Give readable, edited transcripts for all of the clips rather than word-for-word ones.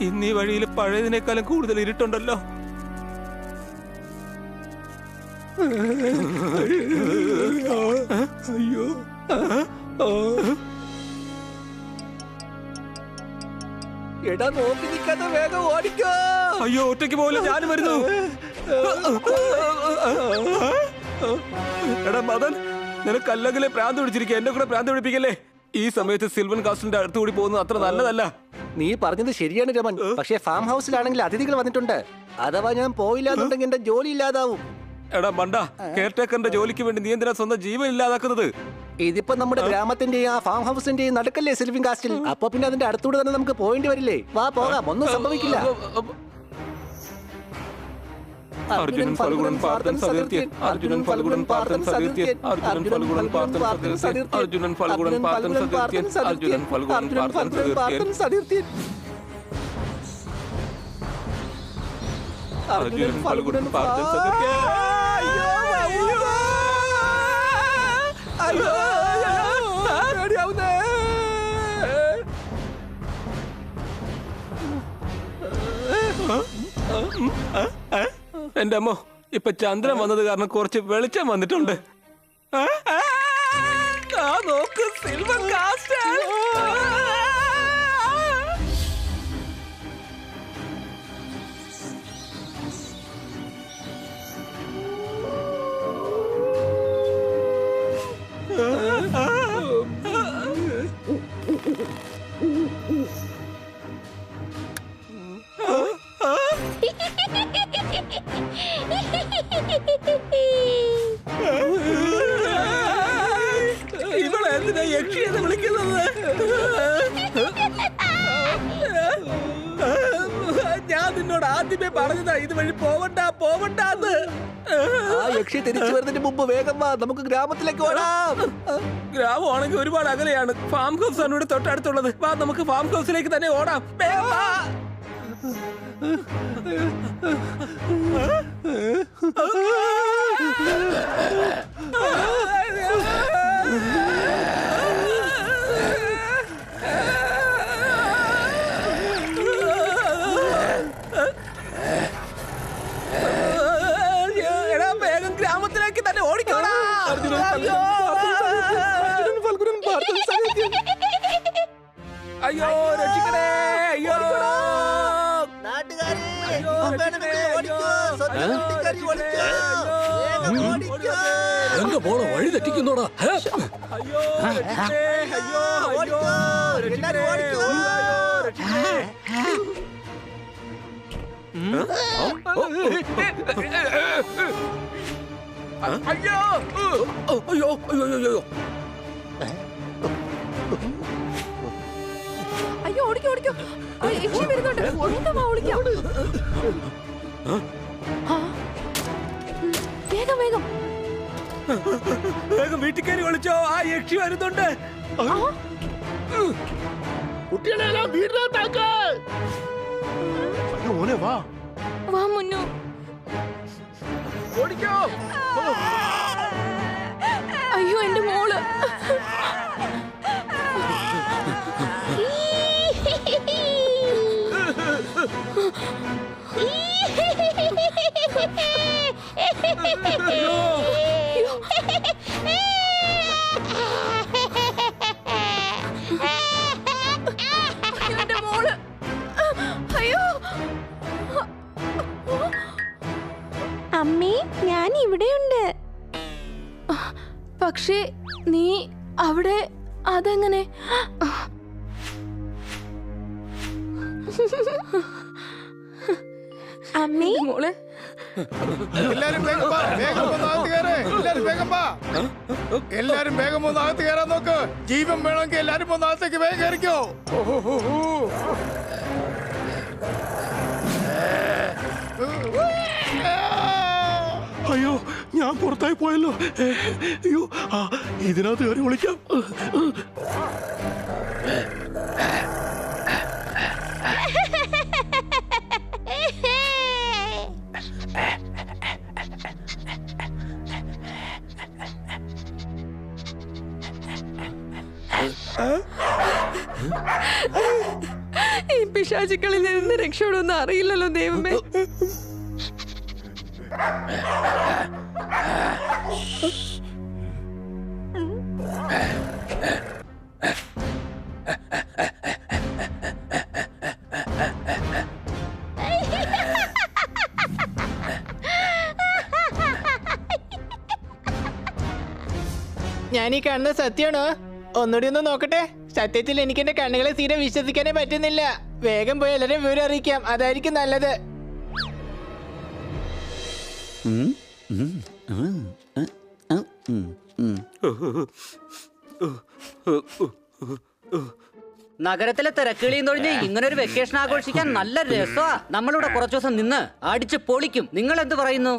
ഇന്ന് ഈ വഴിയിൽ പഴയതിനേക്കാളും കൂടുതൽ ഇരുട്ടുണ്ടല്ലോ. അയ്യോ, എടാ നോക്കി നിൽക്കാതെ വേഗം ഓടിക്കോ. അയ്യോ, ഒറ്റയ്ക്ക് പോലെ ഞാനും വരുന്നു. എടാ മദൻ, നിനക്ക് അല്ലെങ്കിലേ പ്രാന്ത് പിടിച്ചിരിക്കുക, എന്നെ കൂടെ പ്രാന്ത് പിടിപ്പിക്കല്ലേ. ഈ സമയത്ത് സിൽവൻ കാസ്റ്റിന്റെ അടുത്തുകൂടി പോകുന്നത് അത്ര നല്ലതല്ല. നീ പറഞ്ഞത് ശരിയാണ് രമൻ, പക്ഷേ ഫാം ഹൗസിലാണെങ്കിൽ അതിഥികൾ വന്നിട്ടുണ്ട്. അഥവാ ഞാൻ പോയില്ല എന്നുണ്ടെങ്കിൽ എന്റെ ജോലി ഇല്ലാതാവും. എടാ മണ്ട, കെയർടേക്കറിന്റെ ജോലിക്ക് വേണ്ടി നീ എന്തിനാ സ്വന്തം ജീവൻ ഇല്ലാതാക്കുന്നത്? ഇതിപ്പോ നമ്മുടെ ഗ്രാമത്തിന്റെയും ആ ഫാം ഹൗസിന്റെയും നടുക്കല്ലേ സിൽവിൻ കാസ്റ്റിൽ. അപ്പൊ പിന്നെ അതിന്റെ അടുത്തൂടെ തന്നെ നമുക്ക് പോയിന്റ് വരില്ലേ? വാ പോകാം, ഒന്നും സംഭവിക്കില്ല. അർജുനൻ ഫൽഗുണൻ പാർത്ഥൻ സതീർത്യൻ, അർജുനൻ ഫൽഗുണൻ പാർത്ഥൻ സതീർത്യൻ, അർജുനൻ ഫൽഗുണൻ പാർത്ഥൻ സതീർത്യൻ, അർജുനൻ ഫൽഗുണൻ പാർത്ഥൻ സതീർത്യൻ, അർജുനൻ ഫൽഗുണൻ പാർത്ഥൻ സതീർത്യൻ, അർജുനൻ ഫൽഗുണൻ പാർത്ഥൻ സതീർത്യൻ. എന്റെ അമ്മോ, ഇപ്പൊ ചന്ദ്രൻ വന്നത് കാരണം കുറച്ച് വെളിച്ചം വന്നിട്ടുണ്ട്. നോക്ക്, സിൽവർ കാസ്റ്റ്. ഇവളെന്തിനാ യക്ഷിയെന്ന് വിളിക്കുന്നത്? ഞാൻ നിന്നോട് ആദ്യമേ പറഞ്ഞതാ ഇതുവഴി പോവണ്ടാന്ന്. ആ യക്ഷി തിരിച്ചു വരുന്നതിന് മുമ്പ് വേഗം വാ, നമുക്ക് ഗ്രാമത്തിലേക്ക് ഓടാം. ഗ്രാമമാണെങ്കിൽ ഒരുപാട് അകലെയാണ്. ഫാം ഹൗസ് ആണ് ഇവിടെ തൊട്ടടുത്തുള്ളത്. വാ, നമുക്ക് ഫാം ഹൗസിലേക്ക് തന്നെ ഓടാം. വേഗം ഗ്രാമത്തിലേക്ക് തന്നെ ഓടിക്കോടാ. അയ്യോ, രക്ഷിക്കണേ. അയ്യോ, എന്റെ മോളെ വഴി തെറ്റിക്കുന്നോടാ. അയ്യോ, അയ്യോ, അയ്യോ, ഓടിക്കോ ഓടിക്കോ, യക്ഷി വരുന്നുണ്ട്. ഓടിക്കാം. വേഗം വേഗം വേഗം വീട്ടിൽ കയറി വിളിച്ചോ, ആ യക്ഷി വരുന്നുണ്ട്. കുട്ടികളെല്ലാം വീട്ടിലോട്ടാക്ക്. മോനെ വാ വാ മുന്നു. ഓടിക്കോ. അയ്യോ, എന്റെ മോള്. എന്റെ മോള്. അയ്യോ അമ്മേ, ഞാൻ ഇവിടെയുണ്ട്. പക്ഷേ നീ അവിടെ അതെങ്ങനെ? അമ്മേ, മോളെ. എല്ലാരും വേഗം വാ, വേഗം വന്ന് അകത്ത് കയറ്. എല്ലാരും വേഗം വാ, എല്ലാരും വേഗം വന്ന് അകത്ത് കയറാൻ നോക്ക്. ജീവൻ വേണമെങ്കിൽ എല്ലാരും വന്ന് അകത്തേക്ക് വേഗം കയറിക്കോ. അയ്യോ, ഞാൻ പുറത്തായി പോയല്ലോ. അയ്യോ, ഇതിനകത്ത് കയറി വിളിക്കാം. ഈ പിശാചുക്കളിൽ നിന്ന് രക്ഷപ്പെടുമെന്ന് അറിയില്ലല്ലോ ദൈവമേ. ഞാൻ ഈ കാണുന്നത് സത്യമാണോ? ഒന്നുകൂടി ഒന്ന് നോക്കട്ടെ. സത്യത്തിൽ എനിക്ക് എന്റെ കണ്ണുകളെ തീരെ വിശ്വസിക്കാനേ പറ്റുന്നില്ല. വേഗം പോയി എല്ലാവരെയും വിവരം അറിയിക്കാം, അതായിരിക്കും നല്ലത്. നഗരത്തിലെ തിരക്കുകളിയും തൊഴിഞ്ഞ് ഇങ്ങനെ ഒരു വെക്കേഷൻ ആഘോഷിക്കാൻ നല്ല രസമാ. നമ്മളിവിടെ കുറച്ചു ദിവസം നിന്ന് അടിച്ച് പൊളിക്കും. നിങ്ങൾ എന്ത് പറയുന്നു?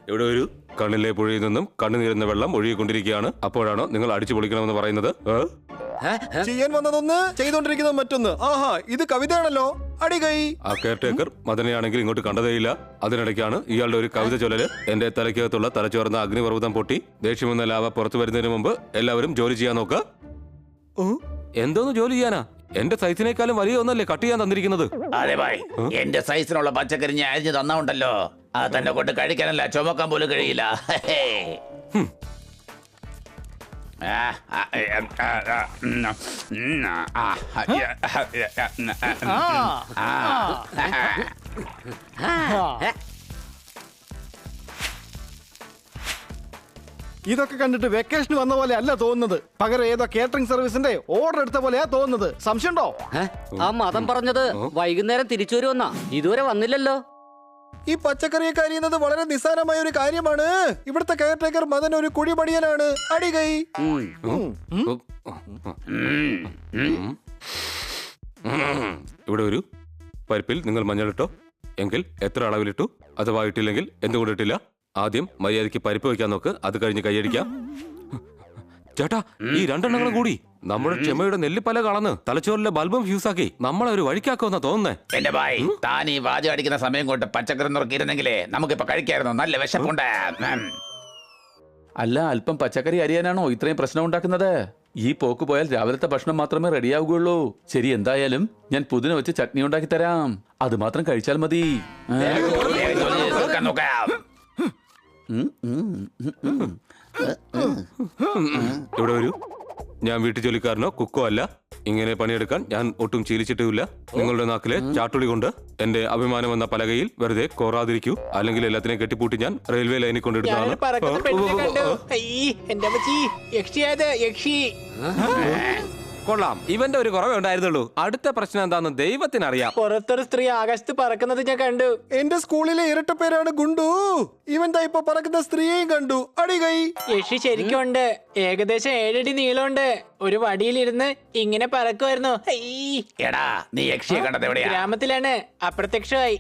ഇവിടെ ഒരു കണ്ണിലെ പുഴയിൽ നിന്നും കണ്ണുനീരുന്ന വെള്ളം ഒഴുകിക്കൊണ്ടിരിക്കുകയാണ്. അപ്പോഴാണോ നിങ്ങൾ അടിച്ചു പൊളിക്കണമെന്ന് പറയുന്നത്? ചെയ്യാൻ വന്നതൊന്ന് ചെയ്തോണ്ടിരിക്കുന്നത് മറ്റൊന്ന്. ആഹാ, ഇത് കവിതയാണല്ലോ. അടികൈ. ആ കെയർടേക്കർ മദനെയാണെങ്കിൽ ഇങ്ങോട്ട് കണ്ടതേയില്ല. അതിനിടയ്ക്കാണ് ഇയാളുടെ ഒരു കവിത ചൊല്ലല്. എന്റെ തലയ്ക്കകത്തുള്ള തലച്ചോർന്ന അഗ്നിപർവ്വതം പൊട്ടി ദേഷ്യമെന്ന ലാവ പുറത്തു വരുന്നതിന് മുമ്പ് എല്ലാവരും ജോലി ചെയ്യാൻ നോക്ക്. എന്തോന്ന് ജോലി ചെയ്യാനാ? എന്റെ സൈസിനേക്കാളും വലിയ ഒന്നല്ലേ കട്ട് ചെയ്യാൻ തന്നിരിക്കുന്നത്? അതെ ഭായ്, എന്റെ സൈസിനുള്ള പച്ചക്കറി ഞാൻ അരിഞ്ഞു തന്നുണ്ടല്ലോ. അത് തന്നെ കൊണ്ട് കഴിക്കാനല്ല, ചുമക്കാൻ പോലും കഴിയില്ല. ഇതൊക്കെ കണ്ടിട്ട് വെക്കേഷന് വന്ന പോലെ അല്ല തോന്നുന്നത്. പകരം ഏതോ കേറ്ററിംഗ് സർവീസിന്റെ ഓർഡർ എടുത്ത പോലെയാ തോന്നുന്നത്. സംശയമുണ്ടോ? ആ മതം പറഞ്ഞത് വൈകുന്നേരം തിരിച്ചു വരുമെന്നാ. ഇതുവരെ വന്നില്ലല്ലോ. ഈ പച്ചക്കറിയൊക്കെ അരിയുന്നത് വളരെ നിസ്സാരമായ ഒരു കാര്യമാണ്. ഇവിടുത്തെ കെയർടേക്കർ മദൻ ഒരു കുഴിപടിയനാണ്. അടികൈ. ഇവിടെ ഒരു പരിപ്പിൽ നിങ്ങൾ മഞ്ഞളിട്ടോ? എങ്കിൽ എത്ര അളവിലിട്ടു? അഥവാ ഇട്ടില്ലെങ്കിൽ എന്തുകൊണ്ട് ഇട്ടില്ല? ആദ്യം മര്യാദയ്ക്ക് പരിപ്പ് വെക്കാൻ നോക്ക്, അത് കഴിഞ്ഞ് കൈയടിക്കാം. ചേട്ടാ, ഈ രണ്ടെണ്ണങ്ങളും കൂടി നമ്മുടെ ക്ഷമയുടെ നെല്ലിപ്പല കളന്ന് തലച്ചോറിലെ ബൾബും ഫ്യൂസാക്കി നമ്മളെ ഒരു വഴിക്കാക്കുമെന്നാ തോന്നുന്നേ. എന്റെ ഭായ്, താൻ ഈ വാചകം അടിക്കുന്ന സമയം കൊണ്ട് പച്ചക്കറി നുറുക്കിയിരുന്നെങ്കിലേ നമുക്കിപ്പൊ കഴിക്കായിരുന്നു. നല്ല വിശപ്പുണ്ട്. അല്ല, അല്പം പച്ചക്കറി അരിയാനാണോ ഇത്രയും പ്രശ്നം ഉണ്ടാക്കുന്നത്? ഈ പോക്ക് പോയാൽ രാവിലത്തെ ഭക്ഷണം മാത്രമേ റെഡിയാവുകയുള്ളൂ. ശരി, എന്തായാലും ഞാൻ പുതിന വെച്ച് ചട്നി ഉണ്ടാക്കി തരാം. അത് മാത്രം കഴിച്ചാൽ മതി. ഇവിടെ വരൂ. ഞാൻ വീട്ടു ജോലിക്കാരനോ കുക്കോ അല്ല. ഇങ്ങനെ പണിയെടുക്കാൻ ഞാൻ ഒട്ടും ശീലിച്ചിട്ടുമില്ല. നിങ്ങളുടെ നാക്കിലെ ചാട്ടുളി കൊണ്ട് എന്റെ അഭിമാനം എന്ന പലകയിൽ വെറുതെ കോറാതിരിക്കൂ. അല്ലെങ്കിൽ എല്ലാത്തിനെയും കെട്ടിപ്പൂട്ടി ഞാൻ റെയിൽവേ ലൈനിൽ കൊണ്ടിടുന്നതാണ്. കൊള്ളാം, ഇവന്റെ ഒരു കുറവേ ഉണ്ടായിരുന്നുള്ളൂ. അടുത്ത പ്രശ്നം എന്താണെന്ന് ദൈവത്തിനറിയാം. പുറത്തൊരു സ്ത്രീ ആകാശത്ത് പറക്കുന്നത് ഞാൻ കണ്ടു. എന്റെ സ്കൂളിലെ ഇരട്ട പേരാണ് ഗുണ്ടു. ഇവൻ ദാ ഇപ്പൊ പറക്കുന്ന സ്ത്രീയെയും കണ്ടു. അടികൈ. യക്ഷി ശരിക്കും ഉണ്ട്. ഏകദേശം 7 അടി നീളമുണ്ട്. ഒരു വടിയിലിരുന്ന് ഇങ്ങനെ പറക്കുമായിരുന്നു. എടാ, നീ യക്ഷിയെ കണ്ടത് എവിടെയാ? ഗ്രാമത്തിലാണ്. അപ്രത്യക്ഷമായി.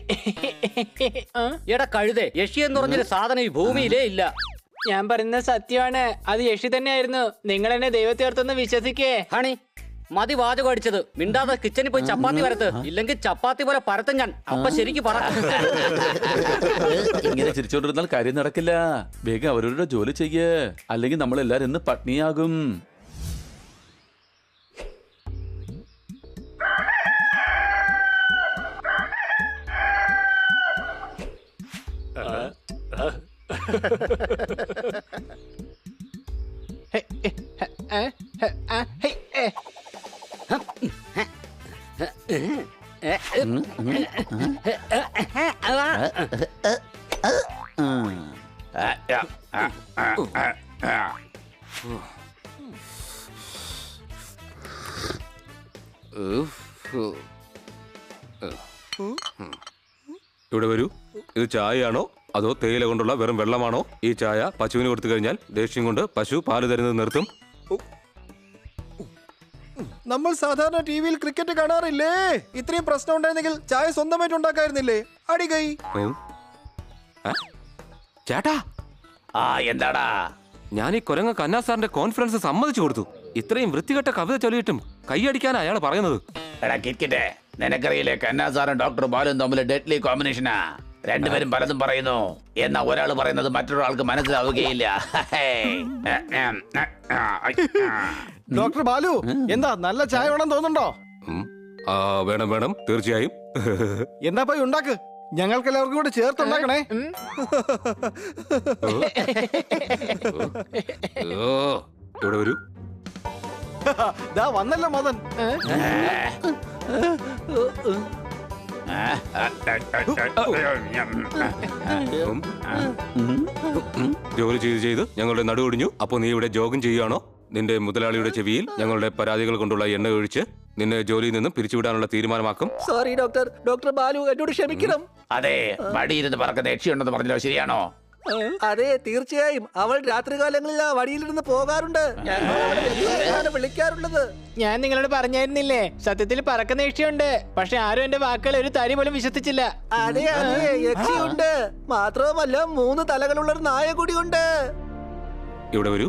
എടാ കഴുതേ, യക്ഷി എന്ന് പറഞ്ഞൊരു സാധനം ഈ ഭൂമിയിലേ ഇല്ല. ഞാൻ പറയുന്നത് സത്യമാണ്. അത് യക്ഷി തന്നെയായിരുന്നു. നിങ്ങൾ എന്നെ ദൈവത്തെ ഓർത്തൊന്ന് വിശ്വസിക്കേ. ഹണി, മതി വാചകം അടിച്ചത്. മിണ്ടാതെ കിച്ചണിൽ പോയി ചപ്പാത്തി വരത്ത്. ഇല്ലെങ്കിൽ ചപ്പാത്തി പോലെ പരത്തും ഞാൻ. അപ്പൊ ശരിക്കും പറ. ഇങ്ങനെ ചിരിച്ചോണ്ടിരുന്നാൽ കാര്യം നടക്കില്ല. വേഗം അവരവരുടെ ജോലി ചെയ്യേ, അല്ലെങ്കിൽ നമ്മളെല്ലാരും ഇന്ന് പട്നിയാകും. ഇവിടെ വരൂ. ഇത് ചായയാണോ അതോ തേയില കൊണ്ടുള്ള വെറും വെള്ളമാണോ? ഈ ചായ പശുവിന് കൊടുത്തു കഴിഞ്ഞാൽ ദേഷ്യം കൊണ്ട് പശു പാല് തരുന്നത് നിർത്തും. നമ്മൾ സാധാരണ ടിവിയിൽ ക്രിക്കറ്റ് കാണാറില്ലേ? ഇത്രയും പ്രശ്നം ഉണ്ടായിരുന്നെങ്കിൽ ചായ സ്വന്തമായിട്ട് ഉണ്ടാക്കായിരുന്നില്ലേ? അടികൈ. ചേട്ടാ, എന്താടാ? ഞാൻ ഈ കൊരങ്ങ കന്നാ സാറിന്റെ കോൺഫറൻസ് സമ്മതിച്ചു കൊടുത്തു. ഇത്രയും വൃത്തികെട്ട കവിത ചൊല്ലിയിട്ടും കൈയടിക്കാനാ അയാൾ പറയുന്നത്. എടാ കിറ്റ്കിറ്റ്, നിനക്കറിയില്ലേ കന്നാ സാറും ഡോക്ടർ ബാലും തമ്മിൽ ഡെഡ്ലി കോമ്പിനേഷനാ. രണ്ടുപേരും പലതും പറയുന്നു. എന്നാ ഒരാൾ പറയുന്നത് മറ്റൊരാൾക്ക് മനസ്സിലാവുകയില്ല. ഡോക്ടർ ബാലു, എന്താ നല്ല ചായ വേണം തോന്നുന്നുണ്ടോ? വേണം വേണം, തീർച്ചയായും. എന്നാ പോയി ഉണ്ടാക്ക്, ഞങ്ങൾക്ക് എല്ലാവർക്കും കൂടെ ചേർത്തുണ്ടാക്കണേ. ഇവിടെ വരൂ. ദാ വന്നല്ലോ മദൻ. ജോലി ചെയ്ത് ഞങ്ങളുടെ നടുവൊടിഞ്ഞു. അപ്പൊ നീ ഇവിടെ ജോഗിങ് ചെയ്യുകയാണോ? നിന്റെ മുതലാളിയുടെ ചെവിയിൽ ഞങ്ങളുടെ പരാതികൾ കൊണ്ടുള്ള എണ്ണ ഒഴിച്ച് നിന്നെ ജോലിയിൽ നിന്നും പിരിച്ചുവിടാനുള്ള തീരുമാനമാക്കും. Sorry doctor. ഡോക്ടർ ബാലു എന്നോട് ക്ഷമിക്കണം. അതെ, മടിയിരുന്ന് പറക്കുന്ന യക്ഷിയുണ്ടെന്ന് പറഞ്ഞല്ലോ, ശരിയാണോ? അതെ, തീർച്ചയായും. അവൾ രാത്രികാലങ്ങളിൽ ആ വഴിയിലിരുന്ന് പോകാറുണ്ട്. ഞങ്ങൾ അവളെ വെല്ലുവിളിയാണ് വിളിക്കാറുള്ളത്. ഞാൻ നിങ്ങളോട് പറഞ്ഞായിരുന്നില്ലേ, സത്യത്തിൽ പറക്കുന്ന യക്ഷിയുണ്ട്. പക്ഷെ ആരും എന്റെ വാക്കുകൾ ഒരു തരി പോലും വിശ്വസിച്ചില്ല. അതെ അതെ, യക്ഷിയുണ്ട്. മാത്രവുമല്ല 3 തലകളുള്ള ഒരു നായ കൂടിയുണ്ട്. ഇവിടെ വരൂ.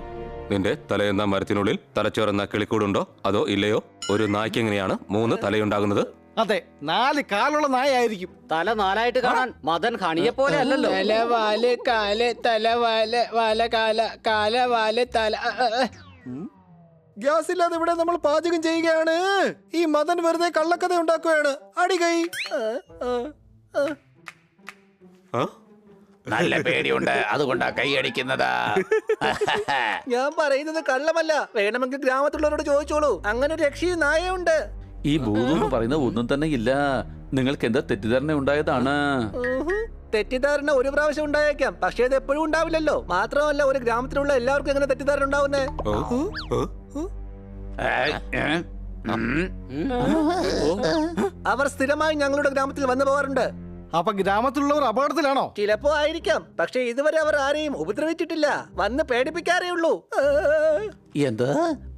നിന്റെ തലയെന്ന മരത്തിനുള്ളിൽ തലച്ചോറെന്ന കിളിക്കൂടുണ്ടോ അതോ ഇല്ലയോ? ഒരു നായ്ക്ക് എങ്ങനെയാണ് 3 തലയുണ്ടാകുന്നത്? അതെ, 4 കാലുള്ള നായായിരിക്കും. തല 4ആയിട്ട് കാണാൻ മദൻ ഹണിയെ പോലെ അല്ലല്ലോ. തല വാല് കാല്, തല വാല് വാല കാല, കാല വാല് തല. ഗ്യാസ് ഇല്ലാതെ ഇവിടെ നമ്മൾ പാചകം ചെയ്യുകയാണ്. ഈ മദൻ വെറുതെ കള്ളക്കഥ ഉണ്ടാക്കുകയാണ്. അടികൈ. നല്ല പേടിയുണ്ട്, അതുകൊണ്ടാ കൈയടിക്കുന്നത്. ഞാൻ പറയുന്നത് കള്ളമല്ല. വേണമെങ്കിൽ ഗ്രാമത്തിലുള്ളവരോട് ചോദിച്ചോളൂ. അങ്ങനെ ഒരു യക്ഷിയും നായയുണ്ട്. ഈ ഭൂതം എന്ന് പറയുന്നത് ഒന്നും തന്നെ ഇല്ല. നിങ്ങൾക്ക് എന്താ തെറ്റിദ്ധാരണ ഉണ്ടായതാണ്. തെറ്റിദ്ധാരണ ഒരു പ്രാവശ്യം ഉണ്ടായേക്കാം, പക്ഷേ അത് എപ്പോഴും ഉണ്ടാവില്ലല്ലോ. മാത്രമല്ല, ഒരു ഗ്രാമത്തിലുള്ള എല്ലാവർക്കും എങ്ങനെ തെറ്റിദ്ധാരണ ഉണ്ടാവുന്നേ? അവർ സ്ഥിരമായി ഞങ്ങളുടെ ഗ്രാമത്തിൽ വന്നു പോകാറുണ്ട്. അപ്പൊ ഗ്രാമത്തിലുള്ളവർ അപകടത്തിലാണോ? ചിലപ്പോ ആയിരിക്കാം, പക്ഷെ ഇതുവരെ അവർ ആരെയും ഉപദ്രവിച്ചിട്ടില്ല. വന്ന് പേടിപ്പിക്കാറേ ഉള്ളൂ. എന്താ,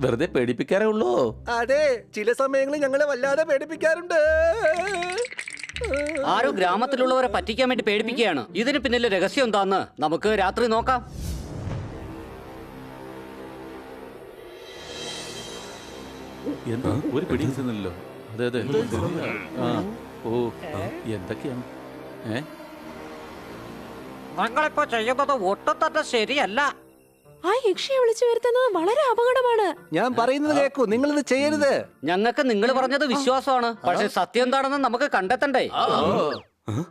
വെറുതെ പേടിപ്പിക്കാറേ ഉള്ളൂ? അതെ, ചില സമയങ്ങളിൽ ഞങ്ങളെ വല്ലാതെ പേടിപ്പിക്കാറുണ്ട്. ആരോ ഗ്രാമത്തിലുള്ളവരെ പറ്റിക്കാൻ വേണ്ടി പേടിപ്പിക്കുകയാണ്. ഇതിന് പിന്നിലെ രഹസ്യം എന്താന്ന് നമുക്ക് രാത്രി നോക്കാം. എന്താ ഒരു പിടിക്കുന്നില്ലല്ലോ? അതെ അതെ. ആ, ഓ, എന്തൊക്കെയാണ്? നിങ്ങളിപ്പോ ചെയ്യുന്നത് ഒട്ടും തന്നെ ശരിയല്ല. ആ യക്ഷിയെ വിളിച്ചു വരുത്തുന്നത് വളരെ അപകടമാണ്. ഞാൻ പറയുന്നത് കേൾക്കൂ, നിങ്ങൾ ഇത് ചെയ്യരുത്. ഞങ്ങൾക്ക് നിങ്ങൾ പറഞ്ഞത് വിശ്വാസമാണ്, പക്ഷെ സത്യം എന്താണെന്ന് നമുക്ക് കണ്ടെത്തണ്ടേ?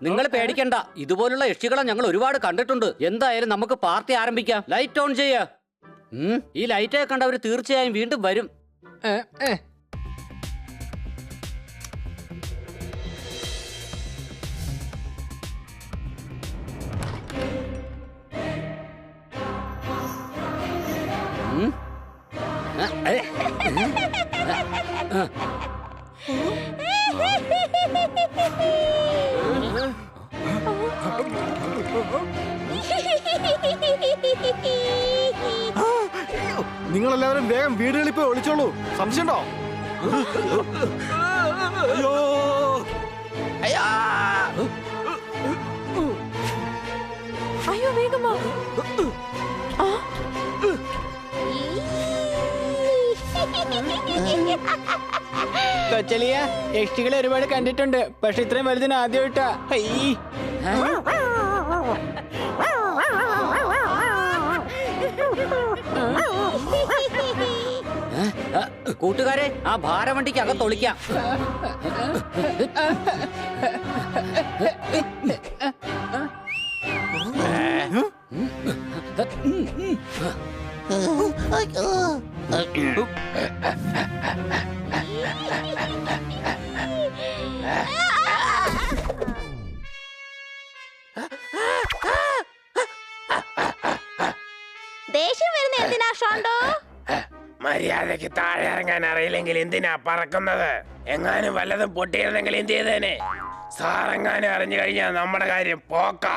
നിങ്ങൾ പേടിക്കണ്ട, ഇതുപോലുള്ള യക്ഷികളെ ഞങ്ങൾ ഒരുപാട് കണ്ടിട്ടുണ്ട്. എന്തായാലും നമുക്ക് പാർട്ടി ആരംഭിക്കാം. ലൈറ്റ് ഓൺ ചെയ്യ. ഈ ലൈറ്റൊക്കെ കണ്ടവർ തീർച്ചയായും വീണ്ടും വരും. നിങ്ങളെല്ലാവരും വേഗം വീടുകളിൽ പോയി ഒളിച്ചോളൂ. സംശയമുണ്ടോ? അയ്യോ, വേഗം വാ. കൊച്ചലിയ, യക്ഷികളെ ഒരുപാട് കണ്ടിട്ടുണ്ട്, പക്ഷെ ഇത്രയും വലുതിന് ആദ്യമായിട്ടാ. കൂട്ടുകാരെ, ആ ഭാരവണ്ടിക്ക് അകത്തൊളിക്കാം. ദേഷ്യം വരുന്ന എന്തിനാ ഷോണ്ടോ? മര്യാദക്ക് താഴെ ഇറങ്ങാൻ അറിയില്ലെങ്കിൽ എന്തിനാ പറക്കുന്നത്? എങ്ങാനും വല്ലതും പൊട്ടിയിരുന്നെങ്കിൽ എന്ത് ചെയ്തേനെ? സാറെങ്ങാനും അറിഞ്ഞു കഴിഞ്ഞാൽ നമ്മുടെ കാര്യം പോക്കാ.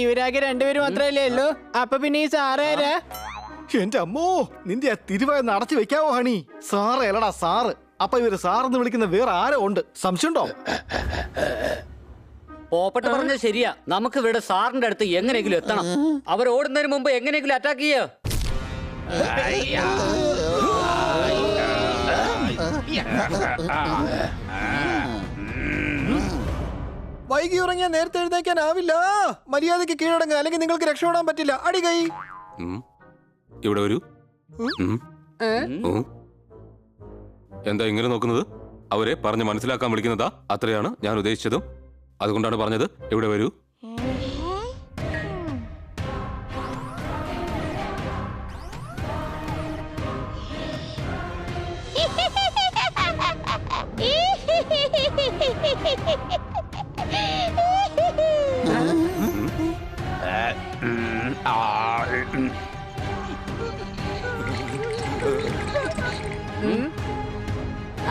ഇവരാകെ 2 പേര് മാത്രല്ലേ ഉള്ളൂ. അപ്പൊ പിന്നെ ഈ സാറാരാ? എന്റെ അമ്മോ, നിന്റെ ആ തിരുവായെന്ന് അടച്ചു വെക്കാവോ ഹണി? സാറ് അല്ലടാ സാറ്. അപ്പൊ ഇവര് സാറെന്ന് വിളിക്കുന്ന വേറെ ആരോ ഉണ്ട്. സംശയമുണ്ടോ? പോപ്പട്ട് പറഞ്ഞത് ശരിയാ. നമുക്ക് ഇവിടെ സാറിന്റെ അടുത്ത് എങ്ങനെയെങ്കിലും എത്തണം. അവർ ഓടുന്നതിന് മുമ്പ് എങ്ങനെയെങ്കിലും അറ്റാക്ക് ചെയ്യ. വൈകി ഉറങ്ങിയാൽ നേരത്തെ എഴുന്നേക്കാനാവില്ല. മര്യാദയ്ക്ക് കീഴടങ്ങുക, അല്ലെങ്കിൽ നിങ്ങൾക്ക് രക്ഷപ്പെടാൻ പറ്റില്ല. അടികൈ. ഇവിടെ വരൂ. എന്താ ഇങ്ങനെ നോക്കുന്നത്? അവരെ പറഞ്ഞ് മനസ്സിലാക്കാൻ വിളിക്കുന്നതാ. അത്രയാണ് ഞാൻ ഉദ്ദേശിച്ചതും. അതുകൊണ്ടാണ് പറഞ്ഞത് ഇവിടെ വരൂ.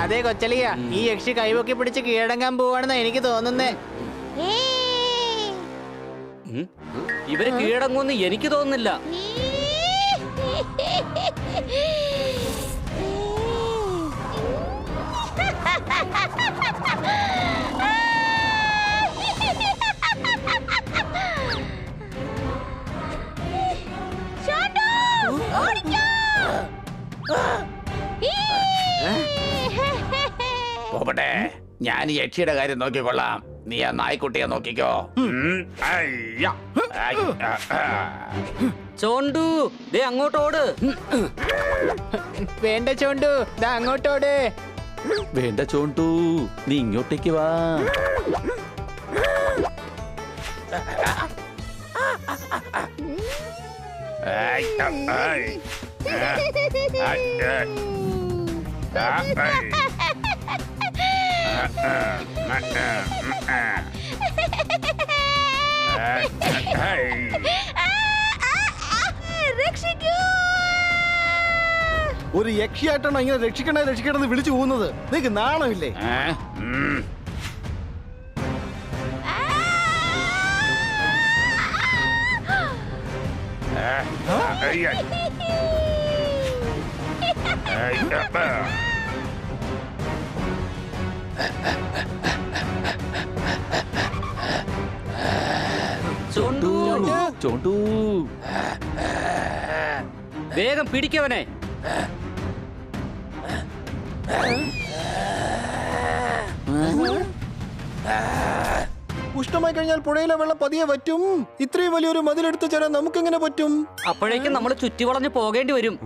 അതെ കൊച്ചളിയ, ഈ യക്ഷി കൈവൊക്കി പിടിച്ച് കീഴടങ്ങാൻ പോവാണെന്നാ എനിക്ക് തോന്നുന്നേ. ഇവര് കീഴടങ്ങുമെന്ന് എനിക്ക് തോന്നുന്നില്ല. പോപട്ടെ, ഞാൻ ഈ യക്ഷിയുടെ കാര്യം നോക്കിക്കൊള്ളാം. നീ ആ നായ്ക്കുട്ടിയെ നോക്കിക്കോ. ചോണ്ടു, ദേ അങ്ങോട്ടോട്. വേണ്ട ചോണ്ടു, ദാ അങ്ങോട്ടോട്. വേണ്ട ചോണ്ടു, നീ ഇങ്ങോട്ടേക്ക് വാ. ഒരു യക്ഷിയായിട്ടാണോ ഇങ്ങനെ രക്ഷിക്കണമെന്ന് വിളിച്ചു പോകുന്നത്? നിനക്ക് നാണമില്ലേ? ചോണ്ടു, ചോണ്ടു, വേഗം പിടിക്കവനെ. ഉഷ്ണമായി കഴിഞ്ഞാൽ പുഴയിലെ വെള്ളം പതിയെ പറ്റും. ഇത്രയും വലിയൊരു മതിലെടുത്ത് ചേരാൻ നമുക്കെങ്ങനെ പറ്റും? അപ്പോഴേക്കും നമ്മൾ ചുറ്റിവളഞ്ഞ് പോകേണ്ടി വരും.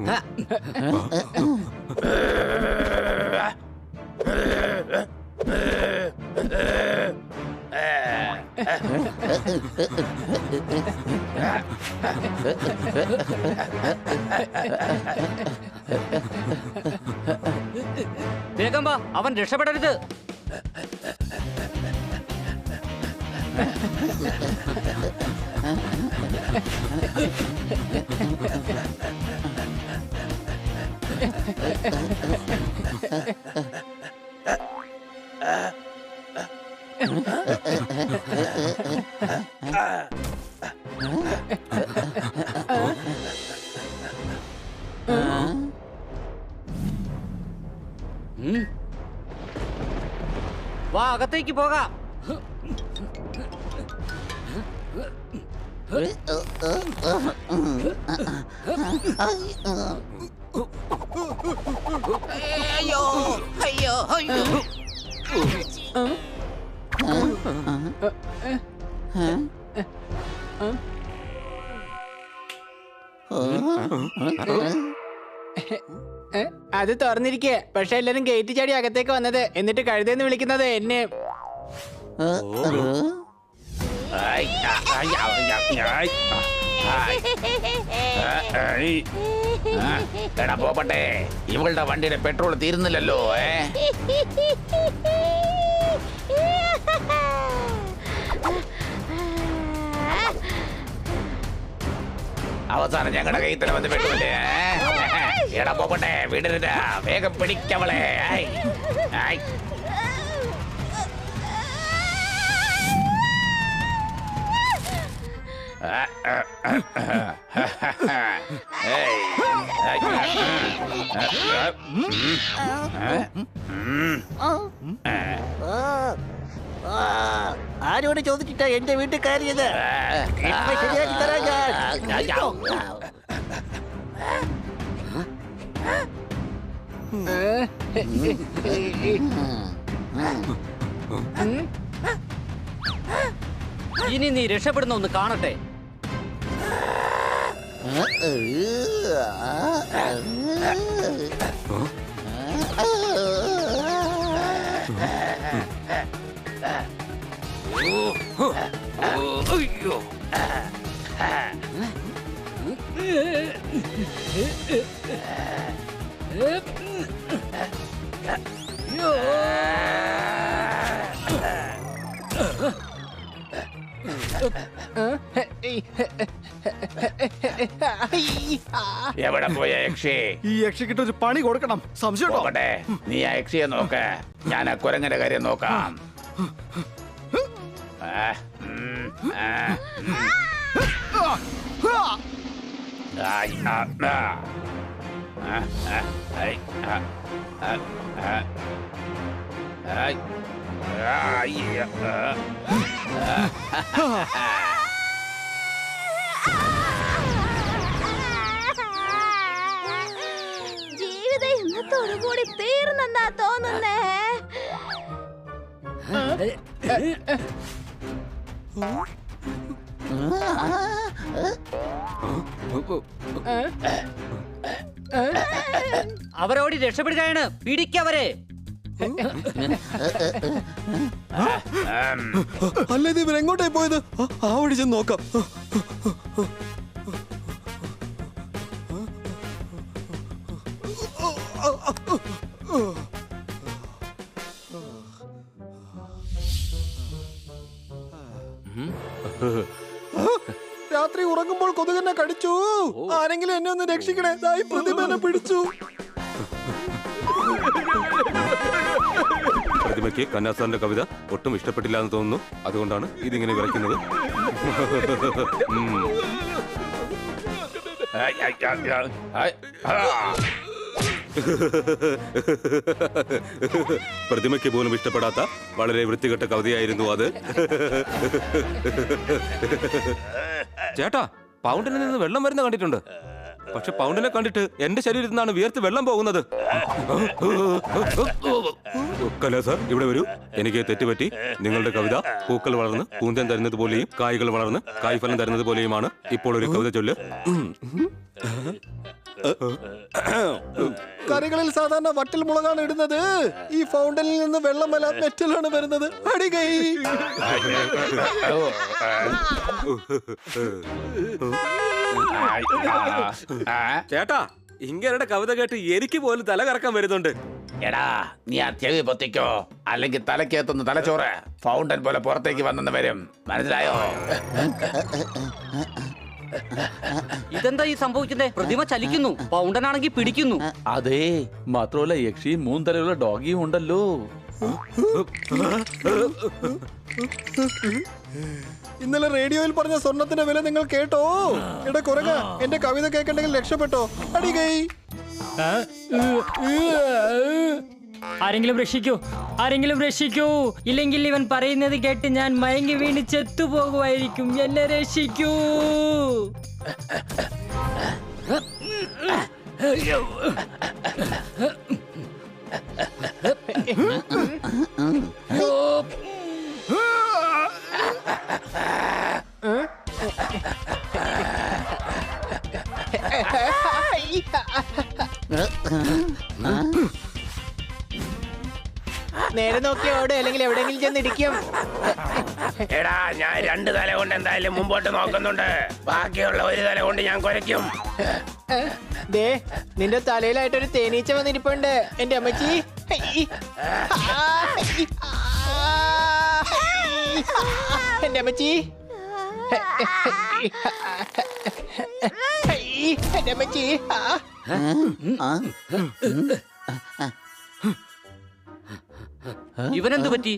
വേഗം വാ, അവൻ രക്ഷപ്പെടരുത്. വാ, അകത്തേക്ക് പോകാം. അയ്യോ അയ്യോ അയ്യോ. അത് തുറന്നിരിക്കേ. പക്ഷെ എല്ലാരും ഗേറ്റ് ചാടി അകത്തേക്ക് വന്നത്, എന്നിട്ട് കഴുതെന്ന് വിളിക്കുന്നത് എന്നെ. എടാ പോപ്പട്ടെ, ഇവളുടെ വണ്ടിയുടെ പെട്രോൾ തീരുന്നില്ലല്ലോ. അവസാനം ഞങ്ങളുടെ കയ്യിൽ തന്നെ വന്ന് പെട്ടില്ലേ? എടാ പോപ്പട്ടെ, വിടരുത്, വേഗം പിടിക്കവളെ. ആരോട് ചോദിച്ചിട്ടാ എന്റെ വീട്ടിൽ കയറിയത്? ഇപ്പൊ ശരിയാക്കി തരാം ഞാൻ. ഇനി നീ രക്ഷപ്പെടുന്ന ഒന്ന് കാണട്ടെ. എവിടെ പോയ യക്ഷി? ഈ യക്ഷിക്കിട്ട് ഒരു പണി കൊടുക്കണം. സംശയം നോക്കട്ടെ. നീ ആ യക്ഷിയെ നോക്ക്, ഞാൻ ആ കുരങ്ങന്റെ കാര്യം നോക്കാം. ജീവിതം ഇന്നത്തോടുകൂടി തീർന്നെന്നാ തോന്നുന്നേ. അവരോട് രക്ഷപ്പെടുകയാണ്, പിടിക്കവരെ. അല്ല, ഇത് ഇവരെങ്ങോട്ടായി പോയത്? ആ വഴി ചെന്ന് നോക്കാം. രാത്രി ഉറങ്ങുമ്പോൾ കൊതുകെന്നെ കടിച്ചു. ആരെങ്കിലും എന്നെ ഒന്ന് രക്ഷിക്കണേ. ഈ പ്രതിമനെ പിടിച്ചു. പ്രതിമയ്ക്ക് കന്നാസാറിന്റെ കവിത ഒട്ടും ഇഷ്ടപ്പെട്ടില്ല എന്ന് തോന്നുന്നു. അതുകൊണ്ടാണ് ഇതിങ്ങനെ വിറയ്ക്കുന്നത്. പ്രതിമയ്ക്ക് പോലും ഇഷ്ടപ്പെടാത്ത വളരെ വൃത്തികെട്ട കവിതയായിരുന്നു അത്. ചേട്ടാ, പൗണ്ടിൽ നിന്ന് വെള്ളം വരുന്ന കണ്ടിട്ടുണ്ട്. പക്ഷെ പൗണ്ടിനെ കണ്ടിട്ട് എന്റെ ശരീരത്തിൽ നിന്നാണ് വിയർത്ത് വെള്ളം പോകുന്നത്. കലാ സാർ, ഇവിടെ വരൂ. എനിക്ക് തെറ്റുപറ്റി. നിങ്ങളുടെ കവിത പൂക്കൾ വളർന്ന് പൂന്തേൻ തരുന്നത് പോലെയും കായ്കൾ വളർന്ന് കായ്ഫലം തരുന്നത് പോലെയുമാണ്. ഇപ്പോൾ ഒരു കവിത ചൊല്ല്. കറികളിൽ സാധാരണ വറ്റൽ മുളകാണ് ഇടുന്നത്. ഈ ഫൗണ്ടനിൽ നിന്ന് വെള്ളമല്ല മെറ്റലാണ് വരുന്നത്. അടികൈ. ചേട്ടാ, ഇങ്ങനെ കവിത കേട്ട് എനിക്ക് പോലും തല കറക്കാൻ വരുന്നുണ്ട്. എടാ, നീ ആ ചെവി പൊത്തിക്കോ, അല്ലെങ്കിൽ തലക്കെത്തുന്ന തലച്ചോറ് ഫൗണ്ടൻ പോലെ പുറത്തേക്ക് വന്നെന്ന് വരും. മനസ്സിലായോ? ഇതെന്താ ഈ സംഭവിക്കുന്നേ? പ്രതിമ ചലിക്കുന്നു, പൗണ്ടനാണെങ്കിൽ പിടിക്കുന്നു. അതെ, മാത്രമല്ല യക്ഷി മൂന്നരയുള്ള ഡോഗിയും ഉണ്ടല്ലോ. ഇന്നലെ റേഡിയോയിൽ പറഞ്ഞ സ്വർണത്തിന്റെ വില നിങ്ങൾ കേട്ടോ? എടാ കുരങ്ങ, എന്റെ കവിത കേൾക്കണ്ടെങ്കിൽ രക്ഷപ്പെട്ടോ. അടികൈ. ആരെങ്കിലും രക്ഷിക്കൂ, ആരെങ്കിലും രക്ഷിക്കൂ. ഇല്ലെങ്കിൽ ഇവൻ പറയുന്നത് കേട്ട് ഞാൻ മയങ്ങി വീണ് ചെത്തുപോകുമായിരിക്കും. എന്നെ രക്ഷിക്കൂ. നേരെ നോക്കി ഓട്, അല്ലെങ്കിൽ എവിടെയെങ്കിലും ചെന്ന് ഇടിക്കും. എടാ, ഞാൻ 2 തല കൊണ്ട് എന്തായാലും മുമ്പോട്ട് നോക്കുന്നുണ്ട്. ബാക്കിയുള്ള 1 തല കൊണ്ട് ഞാൻ കുരയ്ക്കും. ദേ, നിന്റെ തലയിലായിട്ടൊരു തേനീച്ച വന്നിരിപ്പുണ്ട്. എന്റെ അമ്മച്ചി. എന്റെ അമ്മച്ചി. എന്റെ അമ്മച്ചി. ഇവനെന്ത് പറ്റി?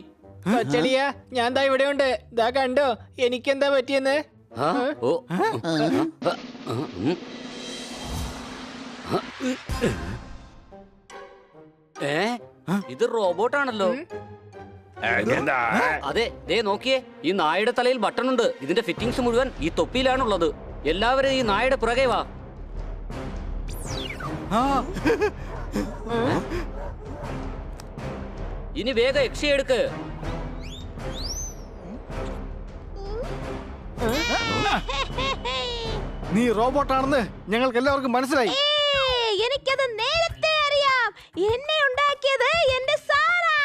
കൊച്ചളിയ, ഞാൻ ദാ ഇവിടെ ഉണ്ട്. ദാ കണ്ടോ എനിക്കെന്താ പറ്റിയെന്ന്? ഇത് റോബോട്ടാണല്ലോ. അതെ, ദേ നോക്കിയേ, ഈ നായയുടെ തലയിൽ ബട്ടൺ ഉണ്ട്. ഇതിന്റെ ഫിറ്റിംഗ്സ് മുഴുവൻ ഈ തൊപ്പിയിലാണുള്ളത്. എല്ലാവരും ഈ നായയുടെ പുറകെ വാ. ഇനി വേഗം യക്ഷിയെ എടുക്ക്. നീ റോബോട്ടാണെന്ന് ഞങ്ങൾക്ക് എല്ലാവർക്കും മനസ്സിലായി. എനിക്കത് നേരത്തെ അറിയാം. എന്നെ ഉണ്ടാക്കിയത് എന്റെ സാറാ.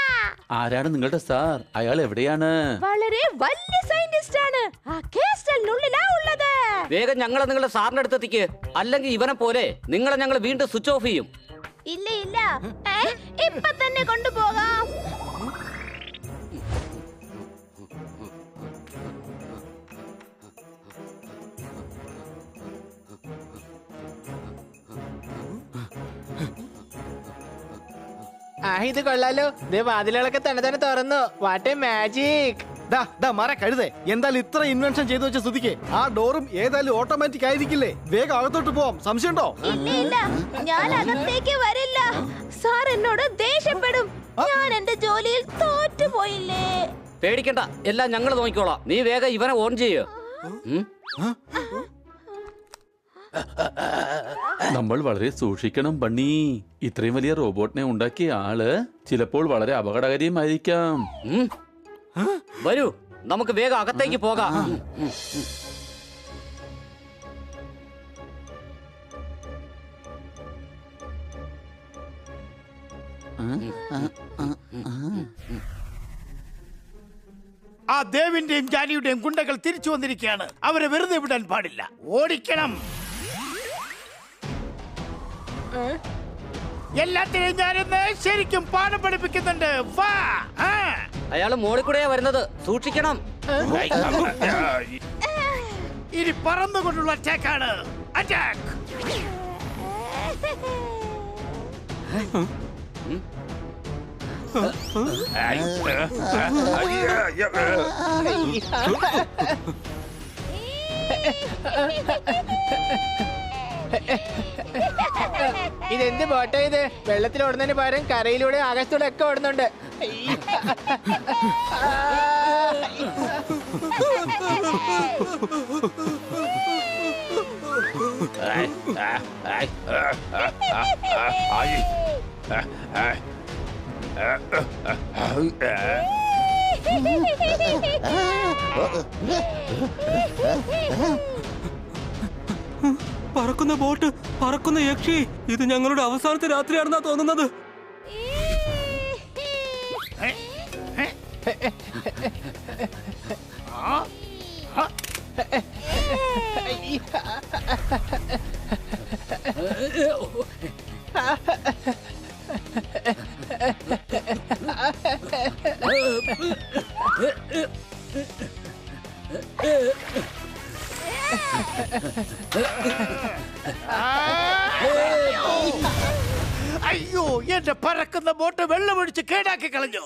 ആരാണ് നിങ്ങളുടെ സാർ? അയാൾ എവിടെയാണ്? വളരെ വലിയ സയന്റിസ്റ്റ് ആണ്. ആ കേസ്റ്റലിനുള്ളിലാ ഉള്ളത്. വേഗം ഞങ്ങളെ നിങ്ങളുടെ സാറിന്റെ അടുത്തെത്തിക്ക്, അല്ലെങ്കിൽ ഇവനെ പോലെ നിങ്ങളെ ഞങ്ങൾ വീണ്ടും സ്വിച്ച് ഓഫ് ചെയ്യും. ഇല്ല ഇല്ല, ഇപ്പൊ തന്നെ കൊണ്ടുപോകാം. ഇത് കൊള്ളാലോ. വാതിലുകളൊക്കെ തന്നെ തന്നെ തുറന്നു. What A magic. കഴുതേ, എന്തായാലും ഇത്ര ഇൻവെൻഷൻ ചെയ്തു വെച്ച സ്തുതിക്ക് ആ ഡോറും ഏതായാലും ഓട്ടോമാറ്റിക് ആയിരിക്കില്ലേ? വേഗം അകത്തോട്ട് പോവാം. സംശയമുണ്ടോ? ഇല്ല ഇല്ല, ഞാൻ അകത്തേക്ക് വരില്ല. സാർ എന്നോട് ദേഷ്യപ്പെടും. ഞാൻ എന്റെ ജോലിയിൽ തോറ്റുപോയില്ലേ. പേടിക്കണ്ട, എല്ലാം ഞങ്ങൾ നോക്കിക്കോളാം. നീ വേഗം ഇവനെ ഓൺ ചെയ്യ്. നമ്മൾ വളരെ സൂക്ഷിക്കണം ബണ്ണി. ഇത്രയും വലിയ റോബോട്ടിനെ ഉണ്ടാക്കിയ ആള് ചിലപ്പോൾ വളരെ അപകടകാരിയുമായിരിക്കാം. വരൂ, നമുക്ക് വേഗം അകത്തേക്ക് പോകാം. ആ ദേവിന്റെയും ജാനിയുടെയും ഗുണ്ടകൾ തിരിച്ചു വന്നിരിക്കുകയാണ്. അവരെ വെറുതെ വിടാൻ പാടില്ല, ഓടിക്കണം. എല്ലാത്തിനെയും ഞാനിന്ന് ശരിക്കും പാഠം പഠിപ്പിക്കുന്നുണ്ട്. വാ. അയാള് മോളിൽ കൂടെയാ വരുന്നത്, സൂക്ഷിക്കണം. ഇനി പറന്നുകൊണ്ടുള്ള അറ്റാക്കാണ്. അറ്റാക്ക്. ഇതെന്ത് ബോട്ടാ ഇത്? വെള്ളത്തിൽ ഓടുന്നതിന് പകരം കരയിലൂടെ ആകാശത്തൂടെ ഒക്കെ ഓടുന്നുണ്ട്. പറക്കുന്ന ബോട്ട്, പറക്കുന്ന യക്ഷി, ഇത് ഞങ്ങളുടെ അവസാനത്തെ രാത്രിയാണെന്നാ തോന്നുന്നത്. അയ്യോ, എന്റെ പറക്കുന്ന ബോട്ട് വെള്ളമൊഴിച്ച് കേടാക്കി കളഞ്ഞു.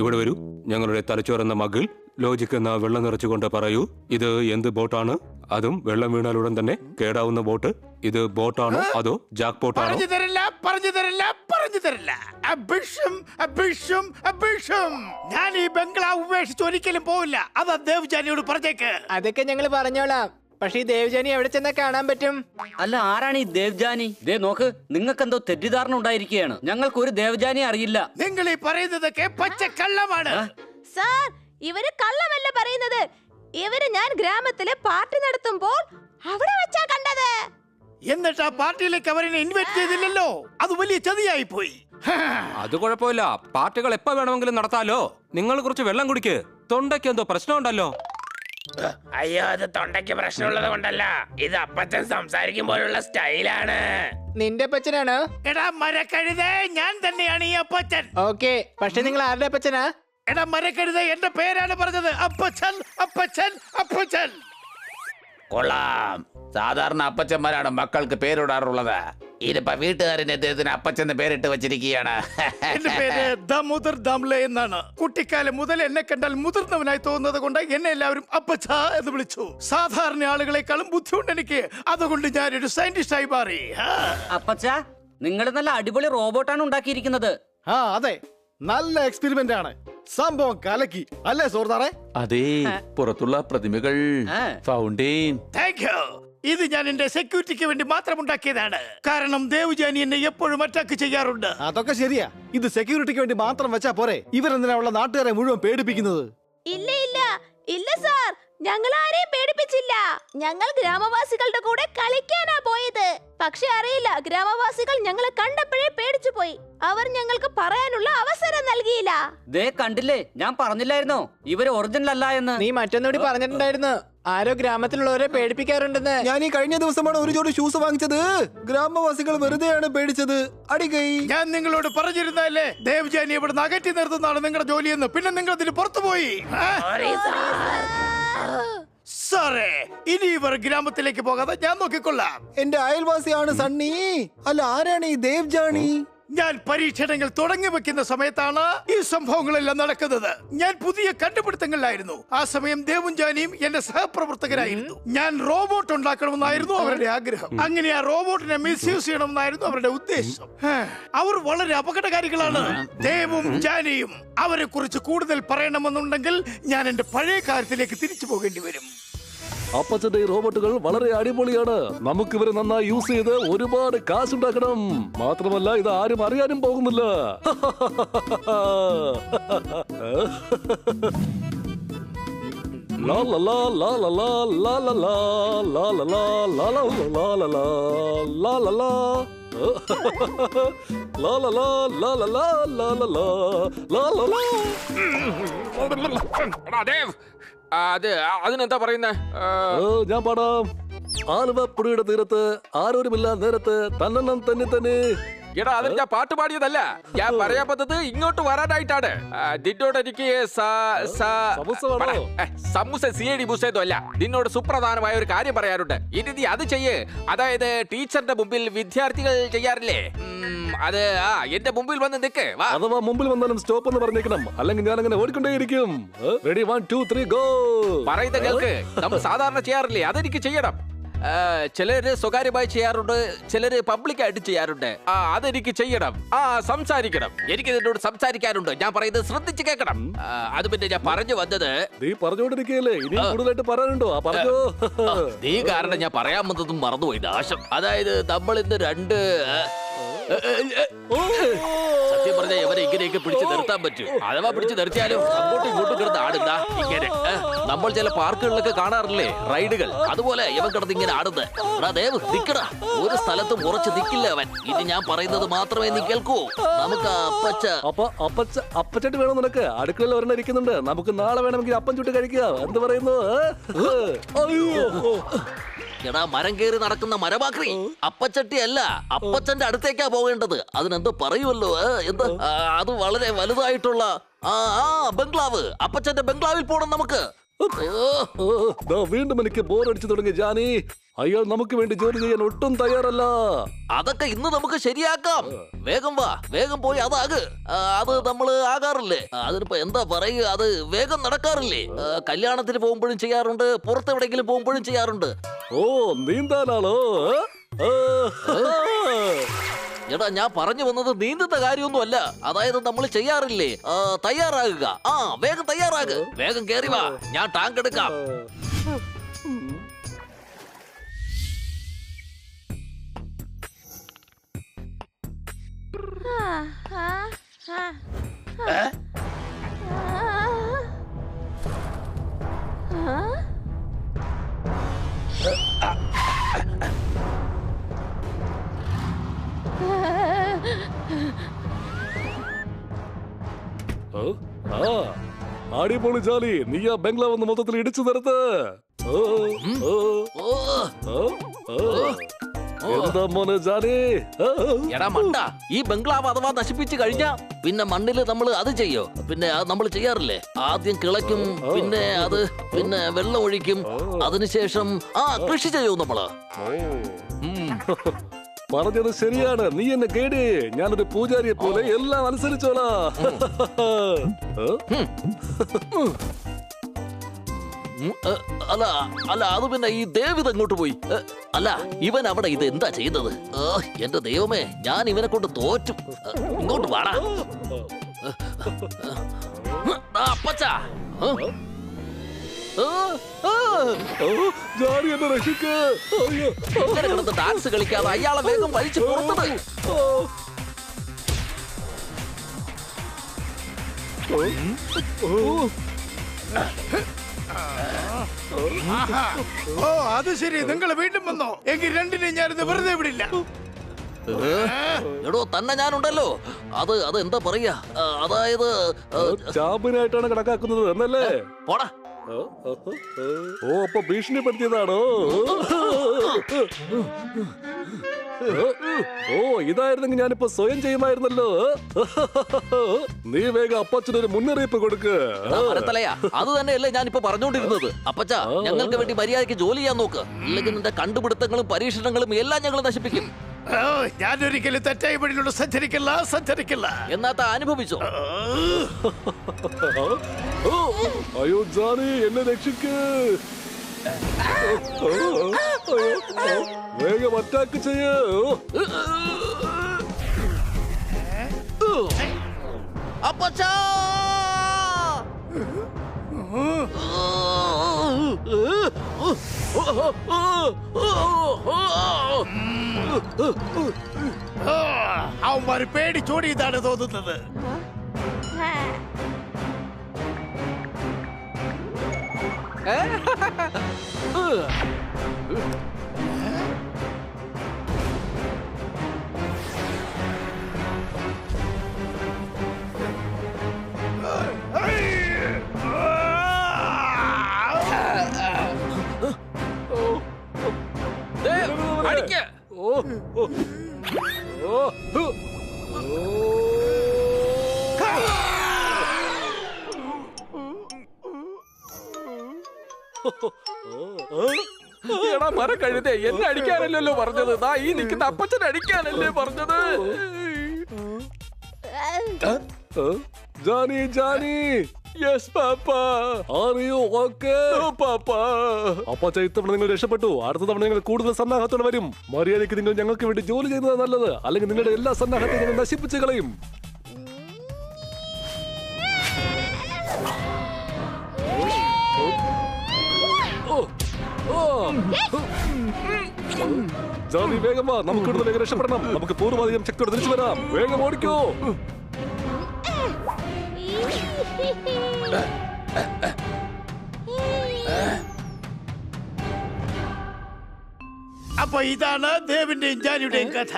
ഇവിടെ വരൂ. ഞങ്ങളുടെ തലച്ചോറെന്ന മകൾ ലോജിക് എന്ന വെള്ളം നിറച്ചുകൊണ്ട് പറയൂ, ഇത് എന്ത് ബോട്ടാണ്? അതും വെള്ളം വീണാലുടൻ തന്നെ കേടാവുന്ന ബോട്ട്. ഇത് ബോട്ടാണോ അതോ ജാക്ക് ബോട്ടാണോ? പറഞ്ഞു തരില്ല, പറഞ്ഞു തരില്ല, പറഞ്ഞു തരില്ല. അഭിഷം, അഭിഷം, അഭിഷം. ഞാൻ ഈ ബംഗ്ലാവ് ഉപേക്ഷിച്ച് ഒരിക്കലും പോവില്ല. അതാ ദേവ്ജാനിയോട് പറഞ്ഞേക്ക്. അതൊക്കെ ഞങ്ങൾ പറഞ്ഞോളാം. പക്ഷെ ഈ ദേവ്ജാനി എവിടെ ചെന്നാ കാണാൻ പറ്റും? അല്ല, ആരാണ് ഈ ദേവ്ജാനി? ദേ നോക്ക്, നിങ്ങൾക്ക് എന്തോ തെറ്റിദ്ധാരണ ഉണ്ടായിരിക്കുകയാണ്. ഞങ്ങൾക്ക് ഒരു ദേവ്ജാനി അറിയില്ല. നിങ്ങൾ ഈ പറയുന്നതൊക്കെ പച്ചക്കള്ളമാണ്. സാർ, ഇവര് കള്ളമല്ല പറയുന്നത്. ഇവര് ഞാൻ ഗ്രാമത്തില് പാർട്ടി നടത്തുമ്പോൾ അവിടെ വെച്ചാ കണ്ടത്. എന്നിട്ട് ആ പാർട്ടിയിലേക്ക് അവരെ ഇൻവൈറ്റ് ചെയ്തില്ലല്ലോ. അത് വലിയ ചതിയായി പോയി. അത് കുഴപ്പമില്ല, പാർട്ടികൾ എപ്പോ വേണമെങ്കിലും നടത്താലോ. നിങ്ങൾ കുറച്ച് വെള്ളം കുടിക്ക്. തൊണ്ടയ്ക്ക് എന്തോ പ്രശ്നമുണ്ടല്ലോ. അയ്യോ, അത് തൊണ്ടയ്ക്ക് പ്രശ്നമുള്ളത് കൊണ്ടല്ല, ഇത് അപ്പച്ചൻ സംസാരിക്കുമ്പോഴുള്ള സ്റ്റൈലാണ്. നിന്റെ അപ്പച്ചനാണോ? എടാ മരക്കഴുതേ, ഞാൻ തന്നെയാണ് ഈ അപ്പച്ചൻ. ഓക്കെ, പക്ഷെ നിങ്ങൾ ആരുടെ അപ്പച്ചനാ? എടാ മരക്കഴുതേ, എന്റെ പേരാണ് പറഞ്ഞത്. അപ്പച്ചൻ, അപ്പച്ചൻ, അപ്പച്ചൻ. കൊള്ളാം. സാധാരണ അപ്പച്ചന്മാരാണ് മക്കൾക്ക് പേരിടാറുള്ളത്. ഇതിപ്പോ വീട്ടുകാരൻ അദ്ദേഹത്തിന് അപ്പച്ചെന്ന് പേരിട്ട് വെച്ചിരിക്കുകയാണ്. എന്റെ പേര് ദാമോദർ ദാംലെ എന്നാണ്. കുട്ടിക്കാലം മുതൽ എന്നെ കണ്ടാൽ മുതിർന്നവനായി തോന്നുന്നത് കൊണ്ട് എന്നെ എല്ലാവരും അപ്പച്ച എന്ന് വിളിച്ചു. സാധാരണ ആളുകളെക്കാളും ബുദ്ധിയുണ്ട് എനിക്ക്. അതുകൊണ്ട് ഞാനൊരു സയന്റിസ്റ്റ് ആയി മാറി. അപ്പച്ച, നിങ്ങൾ നല്ല അടിപൊളി റോബോട്ടാണ് ഉണ്ടാക്കിയിരിക്കുന്നത്. അതെ, നല്ല എക്സ്പെരിമെന്റ് ആണ്. സംഭവം കലക്കി അല്ലേ സോർദാറെ? അതെ, പുറത്തുള്ള പ്രതിമകൾ, ഫൗണ്ടെയിൻ. Thank you. ഇത് ഞാൻ എന്റെ സെക്യൂരിറ്റിക്ക് വേണ്ടി മാത്രം ഉണ്ടാക്കിയതാണ്. കാരണം ദേവ്ജാനി എന്നെ എപ്പോഴും അറ്റാക്ക് ചെയ്യാറുണ്ട്. അതൊക്കെ ശരിയാ. ഇത് സെക്യൂരിറ്റിക്ക് വേണ്ടി മാത്രം വെച്ചാ പോരെ? ഇവരെന്തിനാ ഉള്ള നാട്ടുകാരെ മുഴുവൻ പേടിപ്പിക്കുന്നത്? ഇല്ല ഇല്ല ഇല്ല സാർ, ഞങ്ങൾ ആരെയും പേടിപ്പിച്ചില്ല. ഞങ്ങൾ ഗ്രാമവാസികളുടെ കൂടെ കളിക്കാനാ പോയത്. പക്ഷെ അറിയില്ല, ഗ്രാമവാസികൾ ഞങ്ങളെ കണ്ടപ്പോഴേ പേടിച്ചു പോയി. അവർ ഞങ്ങൾക്ക് പറയാനുള്ള അവസരം നൽകിയില്ല. ദേ കണ്ടില്ലേ, ഞാൻ പറഞ്ഞില്ലായിരുന്നോ ഇവര് ഒറിജിനൽ അല്ല എന്ന്? നീ മറ്റൊന്നുകൂടി പറഞ്ഞിട്ടുണ്ടായിരുന്നു. ആരോ ഗ്രാമത്തിലുള്ളവരെ പേടിപ്പിക്കാറുണ്ടെന്ന്. ഞാൻ ഈ കഴിഞ്ഞ ദിവസമാണ് ഒരു ജോഡി ഷൂസ് വാങ്ങിച്ചത്. ഗ്രാമവാസികൾ വെറുതെയാണ് പേടിച്ചത്. അടികൈ. ഞാൻ നിങ്ങളോട് പറഞ്ഞിരുന്നല്ലേ ദേവ്ജാനി ഇവിടെ അകറ്റി നിർത്തുന്നതാണ് നിങ്ങളുടെ ജോലിയെന്ന്. പിന്നെ നിങ്ങൾ അതിന് പുറത്തുപോയി. സാറേ, ഇനി ഇവർ ഗ്രാമത്തിലേക്ക് പോകാതെ ഞാൻ നോക്കിക്കൊള്ളാം. എന്റെ അയൽവാസിയാണ് സണ്ണി. അല്ല, ആരാണ് ഈ ദേവ്ജാനി? ഞാൻ പരീക്ഷണങ്ങൾ തുടങ്ങി വെക്കുന്ന സമയത്താണ് ഈ സംഭവങ്ങളെല്ലാം നടക്കുന്നത്. ഞാൻ പുതിയ കണ്ടുപിടുത്തങ്ങളിലായിരുന്നു. ആ സമയം ദേവും ജാനിയും എന്റെ സഹപ്രവർത്തകരായിരുന്നു. ഞാൻ റോബോട്ട് ഉണ്ടാക്കണമെന്നായിരുന്നു അവരുടെ ആഗ്രഹം. അങ്ങനെ ആ റോബോട്ടിനെ മിസ്യൂസ് ചെയ്യണമെന്നായിരുന്നു അവരുടെ ഉദ്ദേശം. അവർ വളരെ അപകടകാരികളാണ്. ദേവും ജാനിയും. അവരെ കുറിച്ച് കൂടുതൽ പറയണമെന്നുണ്ടെങ്കിൽ ഞാൻ എന്റെ പഴയ കാര്യത്തിലേക്ക് തിരിച്ചു പോകേണ്ടി വരും. അപ്പച്ചന്റെ ഈ റോബോട്ടുകൾ വളരെ അടിപൊളിയാണ്. നമുക്ക് ഇവരെ നന്നായി യൂസ് ചെയ്ത് ഒരുപാട് കാശുണ്ടാക്കണം. മാത്രമല്ല ഇത് ആരും അറിയാനും പോകുന്നില്ല. അതിനെന്താ പറയുന്നേ? ഞാൻ പാടാം. ആലുവപ്പുഴയുടെ തീരത്ത് ആരോരുമില്ല നേരത്ത് തന്നെണ്ണം തന്നെ. എടാ, അതിന് ഞാൻ പാട്ട് പാടിയതല്ല. ഞാൻ പറയാൻ പറ്റത് ഇങ്ങോട്ട് വരാനായിട്ടാണ്. നിന്നോട് എനിക്ക് സമൂസ സിഐഡി ബൂസൊന്നും അല്ല. നിന്നോട് സുപ്രധാനമായ ഒരു കാര്യം പറയാനുണ്ട്. ഇനി നീ അത് ചെയ്യ്. അതായത് ടീച്ചറിന്റെ മുമ്പിൽ വിദ്യാർത്ഥികൾ ചെയ്യാറില്ലേ, അത് എന്റെ മുമ്പിൽ വന്ന് നിൽക്ക്. അഥവാ മുമ്പിൽ വന്നാലും സ്റ്റോപ്പ് എന്ന് പറഞ്ഞേക്കണം. അല്ലെങ്കിൽ ഞാൻ അങ്ങനെ ഓടിക്കൊണ്ടേയിരിക്കും. Ready 1 2 3 go. പറയുന്ന കേൾക്ക്. നമ്മൾ സാധാരണ ചെയ്യാറില്ലേ, അതെനിക്ക് ചെയ്യണം. ചിലര് സ്വകാര്യമായി ചെയ്യാറുണ്ട്, ചിലര് പബ്ലിക്കായിട്ട് ചെയ്യാറുണ്ട്. അതെനിക്ക് ചെയ്യണം. സംസാരിക്കണം. എനിക്ക് നിന്നോട് സംസാരിക്കാനുണ്ട്. ഞാൻ പറയുന്നത് ശ്രദ്ധിച്ച് കേൾക്കണം. അത് പിന്നെ ഞാൻ പറഞ്ഞു വന്നത്, നീ പറഞ്ഞുകൊണ്ടിരിക്കുകയല്ലേ, ഇനി കൂടുതലായിട്ട് പറയാനുണ്ടോ? പറഞ്ഞോ. നീ കാരണം ഞാൻ പറയാൻ വന്നതും മറന്നുപോയി നാശം. അതായത് നമ്മൾ ഇന്ന് രണ്ട് സത്യം പറഞ്ഞ ഇവരെ ഇങ്ങനെയൊക്കെ പിടിച്ച് നിർത്താൻ പറ്റും. അഥവാ പിടിച്ച് നിർത്തിയാലും അങ്ങോട്ടും ഇങ്ങോട്ടും കിടന്ന് ആടുന്ന ഇങ്ങനെ നമ്മൾ ചില പാർക്കുകളിലൊക്കെ കാണാറില്ലേ റൈഡുകൾ, അതുപോലെ ഇവൻ കിടന്ന് ഇങ്ങനെ ആടുന്നത്. ദേവ് നിക്കടാ, ഒരു സ്ഥലത്തും ഉറച്ചു നിക്കില്ല അവൻ. ഇത് ഞാൻ പറയുന്നത് മാത്രമേ നീ കേൾക്കൂ. നമുക്ക് അപ്പച്ചട്ട് വേണം നിനക്ക്. അടുക്കളയിൽ ഒരെണ്ണം ഇരിക്കുന്നുണ്ട്. നമുക്ക് നാളെ വേണമെങ്കിൽ അപ്പം ചുട്ട് കഴിക്കാം. എന്ത് പറയുന്നു? എടാ, മരം കയറി നടക്കുന്ന മരമാക്രി. അപ്പച്ചട്ടി അല്ല, അപ്പച്ചന്റെ അടുത്തേക്കാ പോകേണ്ടത്. അതിനെന്തോ പറയുമല്ലോ, എന്താ അത് വളരെ വലുതായിട്ടുള്ള ബംഗ്ലാവ്. അപ്പച്ചന്റെ ബംഗ്ലാവിൽ പോണം നമുക്ക്. വീണ്ടും എനിക്ക് ബോറടിച്ചു തുടങ്ങി ജാനി. അയാൾ നമുക്ക് വേണ്ടി ജോലി ചെയ്യാൻ ഒട്ടും തയ്യാറല്ല. അതൊക്കെ ഇന്ന് നമുക്ക് ശരിയാക്കാം. വേഗം വാ, വേഗം പോയി അതാക്. അത് നമ്മള് ആകാറില്ലേ, അതിനിപ്പോ എന്താ പറയുക, അത് വേഗം നടക്കാറില്ലേ. കല്യാണത്തിന് പോകുമ്പോഴും ചെയ്യാറുണ്ട്, പുറത്തെവിടെങ്കിലും പോകുമ്പോഴും ചെയ്യാറുണ്ട്. ഓ, നീന്താനാണോ? എടാ, ഞാൻ പറഞ്ഞു വന്നത് നീന്തുന്ന കാര്യമൊന്നും അല്ല. അതായത് നമ്മൾ ചെയ്യാറില്ലേ, തയ്യാറാകുക. വേഗം തയ്യാറാക്, വേഗം കേറി വാ, ഞാൻ ടാങ്ക് എടുക്കാം. അടിപൊളി ജാലി. നീ ആ ബംഗ്ലാവ് ഒന്ന് മൊത്തത്തിൽ ഇടിച്ചു നിർത്ത്. എന്താ മോനെ ജാലി? എടാ മണ്ട, ഈ ബംഗ്ലാവ് അഥവാ നശിപ്പിച്ചു കഴിഞ്ഞാ പിന്നെ മണ്ണില് നമ്മൾ അത് ചെയ്യോ? പിന്നെ അത് നമ്മൾ ചെയ്യാറില്ലേ, ആദ്യം കിളയ്ക്കും, പിന്നെ വെള്ളം ഒഴിക്കും, അതിനുശേഷം കൃഷി ചെയ്യും നമ്മള്. പറഞ്ഞത് ശരിയാണ്. നീ എന്നെ കേട്. ഞാനൊരു പൂജാരിയെ പോലെ എല്ലാം അനുസരിച്ചോളാ. അല്ല അത് പിന്നെ ഈ ദേവിത് അങ്ങോട്ട് പോയി. അല്ല, ഇവൻ അവിടെ ഇത് എന്താ ചെയ്യുന്നത്? എന്റെ ദൈവമേ, ഞാൻ ഇവനെ കൊണ്ട് തോറ്റു. ഇങ്ങോട്ട് വാടാ അപ്പച്ചാ. ഇങ്ങനെ കിടന്ന് ഡാൻസ് കളിക്കാതെ അയാളെ വേഗം വലിച്ചു പുറത്തത്. ഓ, അത് ശരി, നിങ്ങൾ വീണ്ടും വന്നോ? എങ്കിൽ രണ്ടിനെയും ഞാനിന്ന് വെറുതെ വിടില്ല. എടോ, തന്നെ ഞാനുണ്ടല്ലോ. അത് എന്താ പറയാ, അതായത് ചാമ്പ്യനായിട്ടാണ് കണക്കാക്കുന്നത് എന്നല്ലേ? പോടാ, ഓ അപ്പൊ ഭീഷണിപ്പെടുത്തിയതാണോ? ഓ ഇതായിരുന്നെങ്കിൽ ഞാനിപ്പോ സ്വയം ചെയ്യുമായിരുന്നല്ലോ. നീ വേഗം അപ്പച്ചനൊരു മുന്നറിയിപ്പ് കൊടുക്ക്. മരത്തലയാ, അത് തന്നെയല്ലേ ഞാനിപ്പോ പറഞ്ഞുകൊണ്ടിരുന്നത്. അപ്പച്ച, ഞങ്ങൾക്ക് വേണ്ടി മര്യാദയ്ക്ക് ജോലി ചെയ്യാൻ നോക്ക്. ഇല്ലെങ്കിൽ നിന്റെ കണ്ടുപിടുത്തങ്ങളും പരീക്ഷണങ്ങളും എല്ലാം ഞങ്ങൾ നശിപ്പിക്കും. ഞാനൊരിക്കലും തെറ്റായ വഴിയിലൂടെ സഞ്ചരിക്കില്ല. എന്നാ അനുഭവിച്ചോ. അയ്യോ ജാനി, എന്നെ രക്ഷിക്ക്. വേഗം അറ്റാക്ക് ചെയ്യ്. അപ്പച്ചാ, അവന്മാര് പേടിച്ചോടിയതാണ് തോന്നുന്നത്. അടിക്ക. എടാ മരം കഴുതേ, എന്നെ അടിക്കാനല്ലോ പറഞ്ഞത്. ദാ ഈ നിൽക്കുന്ന അപ്പച്ചൻ അടിക്കാനല്ലേ പറഞ്ഞത്. ജാനി ജാനി. യെസ് പാപ്പാ. Are you okay? പാപ്പാ. അപ്പച്ച ഇത്തവണ നിങ്ങൾ രക്ഷപ്പെട്ടു. അടുത്ത തവണ നിങ്ങൾ കൂടുതൽ സന്നാഹത്തോടെ വരും. മര്യാദയ്ക്ക് നിങ്ങൾ ഞങ്ങൾക്ക് വേണ്ടി ജോലി ചെയ്യുന്നത് നല്ലത്. അല്ലെങ്കിൽ നിങ്ങളുടെ എല്ലാ സന്നാഹത്തെയും ഞങ്ങൾ നശിപ്പിച്ച് കളയും. ജാനി വേഗം വാ, നമുക്ക് ഇവിടുന്ന് വേഗം രക്ഷപ്പെടണം. നമുക്ക് പൂർവ്വാധികം ശക്തിയോടെ തിരിച്ചു വരാം. വേഗം ഓടിക്കോ. അപ്പൊ ഇതാണ് ദേവിന്റെയും ജാനിയുടെയും കഥ.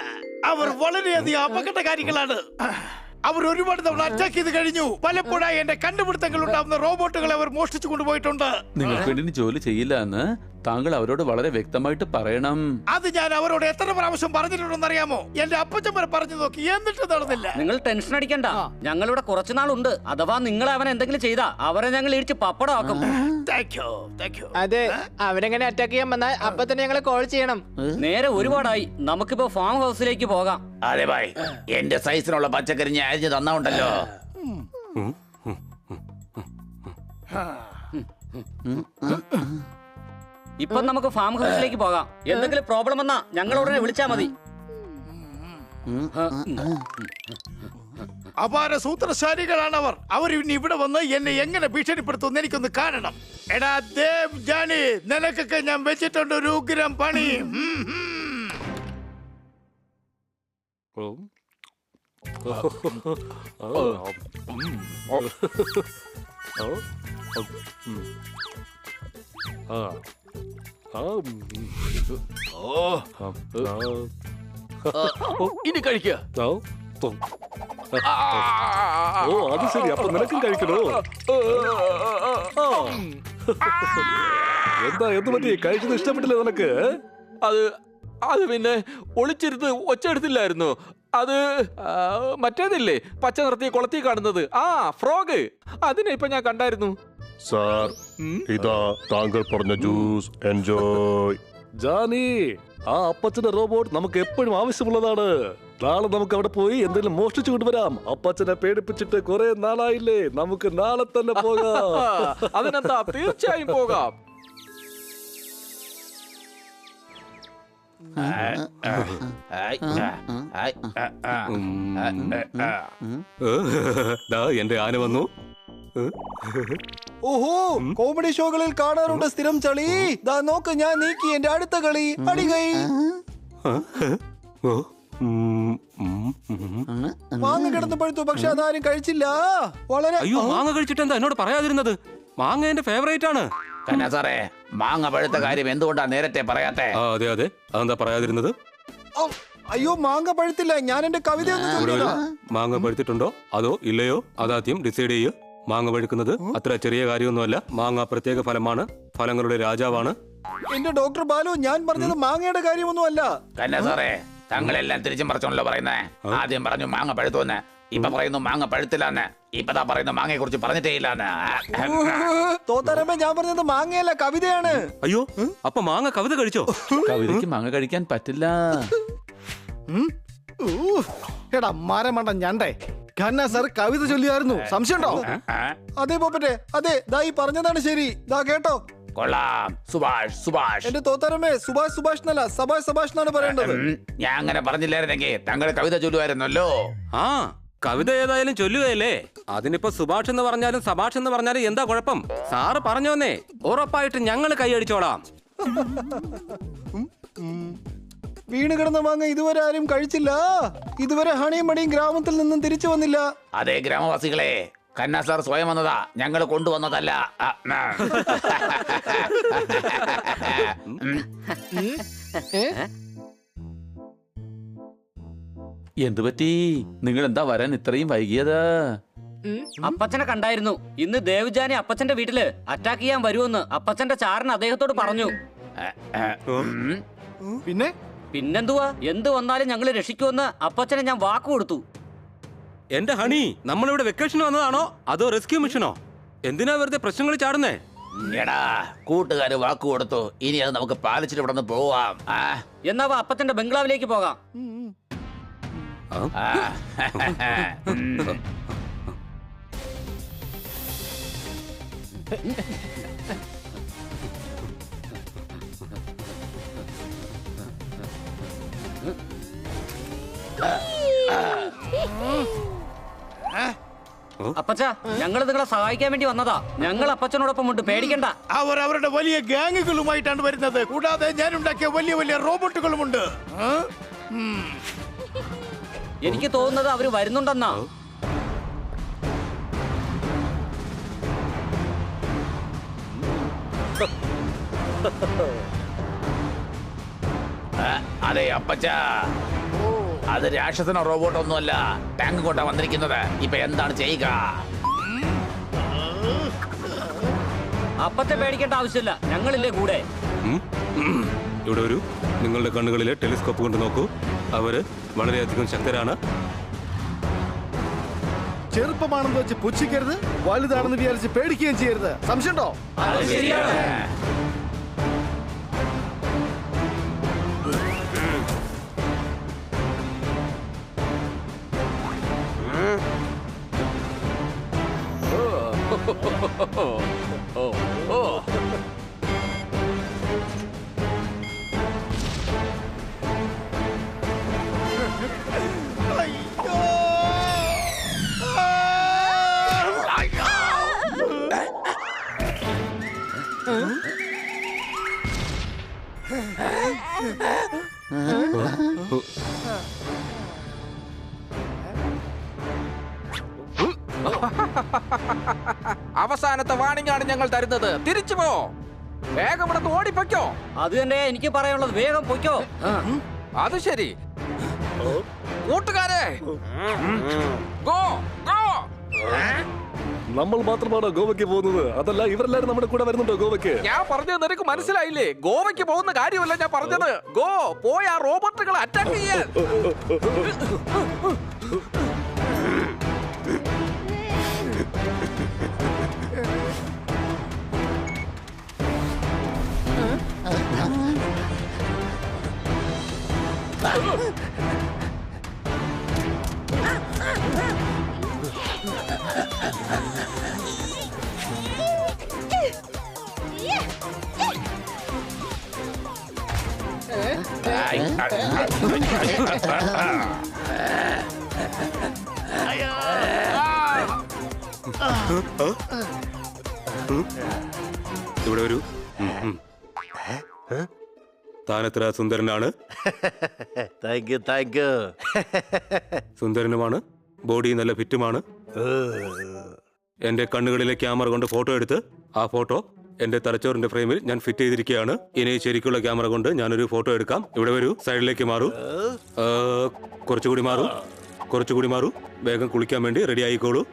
അവർ വളരെയധികം അപകടകാരികളാണ്. അവർ ഒരുപാട് തവണ അറ്റാക്ക് ചെയ്ത് കഴിഞ്ഞു. പലപ്പോഴായി എന്റെ കണ്ടുപിടുത്തങ്ങൾ ഉണ്ടാവുന്ന റോബോട്ടുകളെ അവർ മോഷ്ടിച്ചു കൊണ്ടുപോയിട്ടുണ്ട്. നിങ്ങൾക്ക് വേണ്ടി ജോലി ചെയ്യില്ല എന്ന് താങ്കൾ അവരോട് വളരെ വ്യക്തമായിട്ട് പറയണം. അത് ഞാൻ അവരോട് എത്ര പ്രാവശ്യം പറഞ്ഞിട്ടുണ്ടെന്ന് അറിയാമോ? എന്റെ അപ്പച്ചൻ വരെ പറഞ്ഞു നോക്കി, എന്നിട്ട് നടന്നില്ല. നിങ്ങൾ ടെൻഷൻ അടിക്കണ്ട, ഞങ്ങളിവിടെ കുറച്ചുനാളുണ്ട്. അഥവാ നിങ്ങൾ അവൻ എന്തെങ്കിലും ചെയ്താ അവരെ ഞങ്ങൾ ഇടിച്ച് പപ്പടമാക്കും. അതെ, അവരെങ്ങനെ അറ്റാക്ക് ചെയ്യാൻ വന്നാൽ അപ്പൊ തന്നെ ഞങ്ങളെ കോൾ ചെയ്യണം. നേരെ ഒരുപാടായി, നമുക്കിപ്പോ ഫാം ഹൗസിലേക്ക് പോകാം. അതെ ഭായ്, എന്റെ സൈസിനുള്ള പച്ചക്കറി ഞാൻ അരിഞ്ഞു തന്നുണ്ടല്ലോ. ഇപ്പൊ നമുക്ക് ഫാം ഹൗസിലേക്ക് പോകാം. എന്തെങ്കിലും പ്രോബ്ലം വന്നാ ഞങ്ങൾ ഉടനെ വിളിച്ചാ മതി. അപാര സൂത്രശാലികളാണ് അവർ. അവർ ഇനി ഇവിടെ വന്ന് എന്നെ എങ്ങനെ ഭീഷണിപ്പെടുത്തുമെന്ന് എനിക്കൊന്ന് കാണണം. എടാ ദേവ്, ജാനി, നിനക്കൊക്കെ ഞാൻ വെച്ചിട്ടുണ്ട് ഒരു ഉഗ്രം പണി. ഇനി കഴിക്ക. ഓ അത് ശരി, അപ്പൊ നിനക്കും കഴിക്കണോ? എന്താ എന്ത് പറ്റി? കഴിച്ചത് ഇഷ്ടപ്പെട്ടില്ലേ നിനക്ക്? അത് പിന്നെ ഒളിച്ചിരുന്ന് ഒച്ച എടുത്തില്ലായിരുന്നു. അത് മറ്റേതില്ലേ, പച്ച നിർത്തി കുളത്തി കാണുന്നത്, ഫ്രോഗ്. അതിനെ ഇപ്പൊ ഞാൻ കണ്ടായിരുന്നു. സാർ, ഇതാ താങ്കൾ പറഞ്ഞ ജ്യൂസ്, എൻജോയ്. ജാനി, ആ അപ്പച്ചന്റെ റോബോട്ട് നമുക്ക് എപ്പോഴും ആവശ്യമുള്ളതാണ്. നാളെ നമുക്ക് അവിടെ പോയി എന്തെങ്കിലും മോഷ്ടിച്ചു കൊണ്ടുവരാം. അപ്പച്ചനെ പേടിപ്പിച്ചിട്ട് കുറെ നാളായില്ലേ, നമുക്ക് നാളെ തന്നെ പോകാം. അതിനെന്താ, തീർച്ചയായും പോകാം. എന്റെ ആന വന്നു. ഓഹോ, കോമഡി ഷോകളിൽ കാണാറുണ്ട് സ്ഥിരം ചളി. ദാ നോക്ക്, ഞാൻ നീക്കി എന്റെ അടുത്ത കളി അടികൈ. മാങ്ങ കിടന്ന് പഴുത്തു, പക്ഷെ അതാരും കഴിച്ചില്ല. വളരെ അയ്യോ, മാങ്ങ കഴിച്ചിട്ട് എന്താ എന്നോട് പറയാതിരുന്നത്? മാങ്ങ എന്റെ ഫേവറേറ്റ് ആണ്. സാറേ, മാങ്ങ പഴുത്ത കാര്യം എന്തുകൊണ്ടാ നേരത്തെ പറയാത്തെ? അതെ അതെ, അതെന്താ പറയാതിരുന്നത്? അയ്യോ, മാങ്ങ പഴുത്തില്ല. ഞാൻ എന്റെ കവിത മാങ്ങ പഴുത്തിട്ടുണ്ടോ അതോ ഇല്ലയോ? അതാദ്യം ഡിസൈഡ് ചെയ്യ്. മാങ്ങ പഴുക്കുന്നത് അത്ര ചെറിയ കാര്യമൊന്നുമല്ല. മാങ്ങ പ്രത്യേക ഫലമാണ്, ഫലങ്ങളുടെ രാജാവാണ്. എന്റെ ഡോക്ടർ ബാലു, ഞാൻ പറഞ്ഞത് മാങ്ങയുടെ കാര്യമൊന്നും അല്ല. കന്ന സാറേ, താങ്കളെല്ലാം തിരിച്ചും മറിച്ചോണല്ലോ പറയുന്നേ. ആദ്യം പറഞ്ഞു മാങ്ങ പഴുത്തുവെന്ന്, ഇപ്പൊ പറയുന്നു മാങ്ങ പഴുത്തില്ലാന്ന്, ഇപ്പതാ പറയുന്നു മാങ്ങയെ കുറിച്ച് പറഞ്ഞിട്ടേ ഇല്ലാന്ന്. തോത്താരമ്മ, ഞാൻ പറഞ്ഞത് മാങ്ങയല്ല, കവിതയാണ്. അയ്യോ, അപ്പൊ മാങ്ങ കവിത കഴിച്ചോ? കവിതയ്ക്ക് മാങ്ങ കഴിക്കാൻ പറ്റില്ല. എടാ മരമണ്ട ഞണ്ടേ, ഖന്ന സാർ കവിത ചൊല്ലിയായിരുന്നു. സംശയമുണ്ടോ? അതെ പോപ്പറ്റെ, അതെ, ദാ ഈ പറഞ്ഞതാണ് ശരി. ദാ കേട്ടോ. കൊള്ളാം. സുഭാഷ് സുഭാഷ്. എന്റെ തോത്താരമ്മേ, സുഭാഷ് സുഭാഷ് എന്നല്ല, സഭാഷ് സഭാഷ് എന്നാണ് പറയേണ്ടത്. ഞാൻ അങ്ങനെ പറഞ്ഞില്ലായിരുന്നെങ്കിൽ താങ്കൾ കവിത ചൊല്ലുമായിരുന്നല്ലോ. ആ, കവിത ഏതായാലും ചൊല്ലുകയല്ലേ. അതിനിപ്പോ സുഭാഷ് എന്ന് പറഞ്ഞാലും സഭാഷ് എന്ന് പറഞ്ഞാലും എന്താ കുഴപ്പം? സാറ് പറഞ്ഞോന്നേ, ഉറപ്പായിട്ട് ഞങ്ങൾ കൈയടിച്ചോളാം. വീണ് കിടന്ന മാങ്ങ ഇതുവരെ ആരും കഴിച്ചില്ല. ഇതുവരെ ഹണിയും മണിയും ഗ്രാമത്തിൽ നിന്നും തിരിച്ചു വന്നില്ല. അതെ ഗ്രാമവാസികളെ, ഖന്ന സാർ സ്വയം വന്നതാ, ഞങ്ങൾ കൊണ്ടുവന്നതല്ല. എന്തു പറ്റി? നിങ്ങൾ എന്താ വരാൻ ഇത്രയും വൈകിയത്? അപ്പച്ചനെ കണ്ടായിരുന്നു. ഇന്ന് ദേവ്ജാനി അപ്പച്ചന്റെ വീട്ടില് അറ്റാക്ക് ചെയ്യാൻ വരുമെന്ന് അപ്പച്ചന്റെ ചാരൻ അദ്ദേഹത്തോട് പറഞ്ഞു. പിന്നെന്തുവാ, എന്ത് വന്നാലും ഞങ്ങൾ രക്ഷിക്കുമെന്ന് അപ്പച്ചനെ ഞാൻ വാക്ക് കൊടുത്തു. എന്റെ ഹണി, നമ്മളിവിടെ വെക്കേഷൻ വന്നതാണോ അതോ റെസ്ക്യൂ മിഷനോ? എന്തിനാ വെറുതെ പ്രശ്നങ്ങൾ ചാടുന്നേ? എടാ, കൂട്ടുകാര് വാക്ക് കൊടുത്തു, ഇനി അത് നമുക്ക് പാലിച്ചിട്ട് ഇവിടെ നിന്ന് പോവാം. എന്നാ അപ്പച്ചന്റെ ബംഗ്ലാവിലേക്ക് പോകാം. അപ്പച്ച, ഞങ്ങൾ നിങ്ങളെ സഹായിക്കാൻ വേണ്ടി വന്നതാ. ഞങ്ങൾ അപ്പച്ചനോടൊപ്പം ഉണ്ട്, പേടിക്കണ്ട. അവർ അവരുടെ വലിയ ഗാങ്ങുകളുമായിട്ടാണ് വരുന്നത്. കൂടാതെ ഞാൻ ഉണ്ടാക്കിയ വലിയ വലിയ റോബോട്ടുകളുമുണ്ട്. എനിക്ക് തോന്നുന്നത് അവര് വരുന്നുണ്ടെന്നാ. അതെ അപ്പച്ച, അത് രാക്ഷസനോ റോബോട്ടോ ഒന്നുമല്ല, ടാങ്ക് കൊണ്ടാ വന്നിരിക്കുന്നത്. ഇപ്പൊ എന്താണ് ചെയ്യുക? അപ്പത്തെ പേടിക്കേണ്ട ആവശ്യമില്ല, ഞങ്ങളില്ലേ കൂടെ. ഇവിടെ ഒരു നിങ്ങളുടെ കണ്ണുകളിലെ ടെലിസ്കോപ്പ് കൊണ്ട് നോക്കൂ. അവര് വളരെയധികം ശക്തരാണ്. ചെറുപ്പമാണെന്ന് വെച്ച് പുച്ഛിക്കരുത്, വലുതാണെന്ന് വിചാരിച്ച് പേടിക്കുകയും ചെയ്യരുത്. സംശയമുണ്ടോ? അവസാനത്തെ വാണിംഗ് ആണ് ഞങ്ങൾ തരുന്നത്. തിരിച്ചു പോ, വേഗം ഇവിടെ ഓടിപ്പൊയ്ക്കോ. അത് തന്നെ എനിക്ക് പറയാനുള്ളത്, വേഗം പൊയ്ക്കോ. അത് ശരി കൂട്ടുകാരെ, ഗോ ഗോ. നമ്മൾ മാത്രമാണോ ഗോവയ്ക്ക് പോകുന്നത്? അതല്ല, ഇവരെല്ലാരും നമ്മുടെ കൂടെ വരുന്നുണ്ടോ ഗോവയ്ക്ക്? ഞാൻ പറഞ്ഞത് നിനക്ക് മനസ്സിലായില്ലേ? ഗോവയ്ക്ക് പോകുന്ന കാര്യമല്ല ഞാൻ പറഞ്ഞത്. ഗോ, പോയി ആ റോബോട്ടുകളെ അറ്റാക്ക് ചെയ്യാൻ. ഇവിടെ ഒരു താനെത്ര സുന്ദരനാണ്. Thank you thank you. സുന്ദരനുമാണ്, ബോഡി നല്ല ഫിറ്റുമാണ്. എന്റെ കണ്ണുകളിലെ ക്യാമറ കൊണ്ട് ഫോട്ടോ എടുത്ത് ആ ഫോട്ടോ എന്റെ തലച്ചോറിന്റെ ഫ്രെയിമിൽ ഞാൻ ഫിറ്റ് ചെയ്തിരിക്കുകയാണ്. ഇനി ശരിക്കുള്ള ക്യാമറ കൊണ്ട് ഞാനൊരു ഫോട്ടോ എടുക്കാം. ഇവിടെ വരൂ, സൈഡിലേക്ക് മാറൂ, കുറച്ചുകൂടി മാറൂ, കുറച്ചുകൂടി മാറൂ. വേഗം കുളിക്കാൻ വേണ്ടി റെഡി ആയിക്കോളൂ.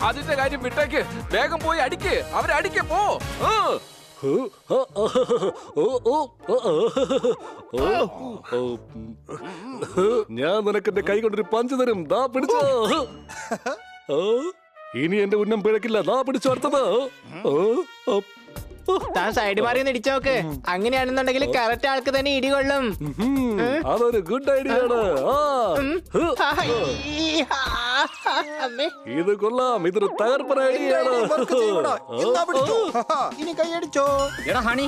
അതിന്റെ കാര്യം വിട്ടേക്ക്, വേഗം പോയി അടിക്ക്, അവരടിക്ക് പോ. ഞാൻ നിനക്ക് എന്റെ കൈ കൊണ്ടൊരു പഞ്ച് തരും. ദാ പിടിച്ചോ. ഇനി എന്റെ ഉന്നം പിഴക്കില്ല. ദാ പിടിച്ചോ അടുത്തത്. താൻ സൈഡ് മാറി ഒന്ന് ഇടിച്ചു നോക്ക്. അങ്ങനെയാണെന്നുണ്ടെങ്കിൽ കറക്റ്റ് ആൾക്ക് തന്നെ ഇടികൊള്ളും. അതൊരു ഗുഡ് ഐഡിയ ആണ്. ഇത് കൊള്ളാം. ഇതൊരു തകർപ്പൻ ഐഡിയ ആണ്. ഇനി കൈയടിച്ചോ. എടാ ഹണി,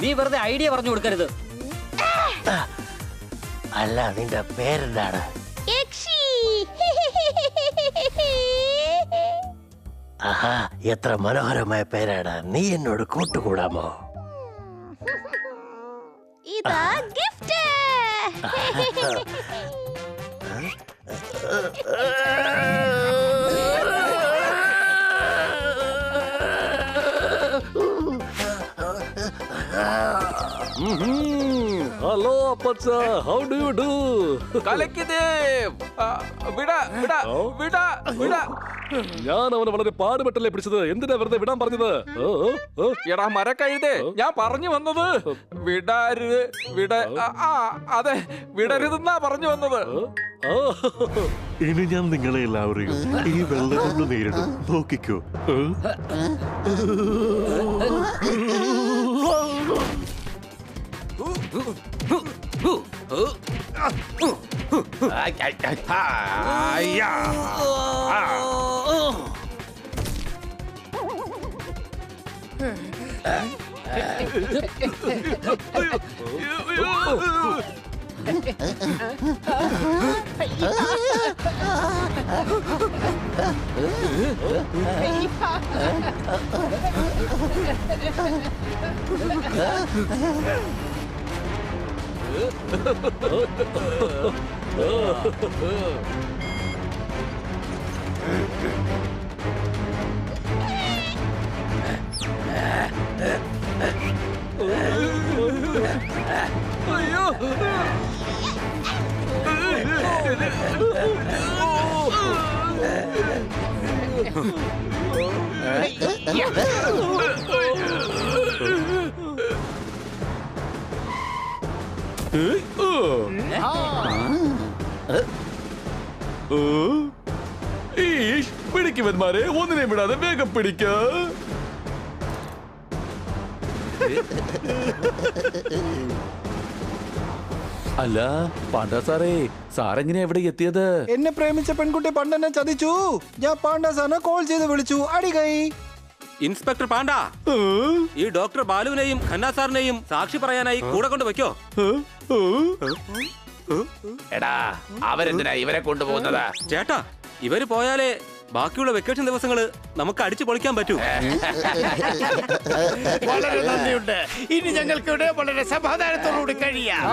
നീ വെറുതെ ഐഡിയ പറഞ്ഞു കൊടുക്കരുത്. അല്ല, നിന്റെ പേരെന്താണ്? ആഹാ, എത്ര മനോഹരമായ പേരാണ്. നീ എന്നോട് കൂട്ടുകൂടാമോ? ഇതാ ഗിഫ്റ്റ്. ഹലോ അപ്പച്ച, ഹൗ ഡു യു ഡു? ഞാൻ അവനെ വളരെ പാടുപെട്ടല്ലേ പിടിച്ചത്. എന്തിനാ വെറുതെ വിടാൻ പറഞ്ഞത്? എടാ മരക്കഴുതേ, ഞാൻ പറഞ്ഞു വന്നത് അതെ, വിടരുതെന്നാ പറഞ്ഞു വന്നത്. ഇനി ഞാൻ നിങ്ങളെ എല്ലാവരെയും ഈ വെള്ളം കൊണ്ട് നേരിടും. നോക്കിക്കോ. പിടിക്കുവന്മാരെ, ഒന്നിനെ വിടാതെ വേഗം പിടിക്ക. അല്ല പാണ്ഡ സാറേ, സാറെങ്ങനെയാ എവിടെ എത്തിയത്? എന്നെ പ്രേമിച്ച പെൺകുട്ടി പണ്ടെന്നെ ചതിച്ചു. ഞാൻ പാണ്ഡ സാറിനെ കോൾ ചെയ്ത് വിളിച്ചു. അടികൈ. ഇൻസ്പെക്ടർ പാണ്ഡ, ഈ ഡോക്ടർ ബാലുവിനെയും ഖന്ന സാറിനെയും സാക്ഷി പറയാനായി കൂടെ കൊണ്ട് വെക്കോ. എടാ, അവരെന്തിനാ ഇവരെ കൊണ്ടുപോകുന്നത്? ചേട്ടാ, ഇവര് പോയാലേ ബാക്കിയുള്ള വെക്കേഷൻ ദിവസങ്ങള് നമുക്ക് അടിച്ചു പൊളിക്കാൻ പറ്റൂ. വളരെ നന്ദിയുണ്ട്. ഇനി ഞങ്ങൾക്ക് ഇവിടെ വളരെ സമാധാനത്തോടുകൂടി കഴിയാം.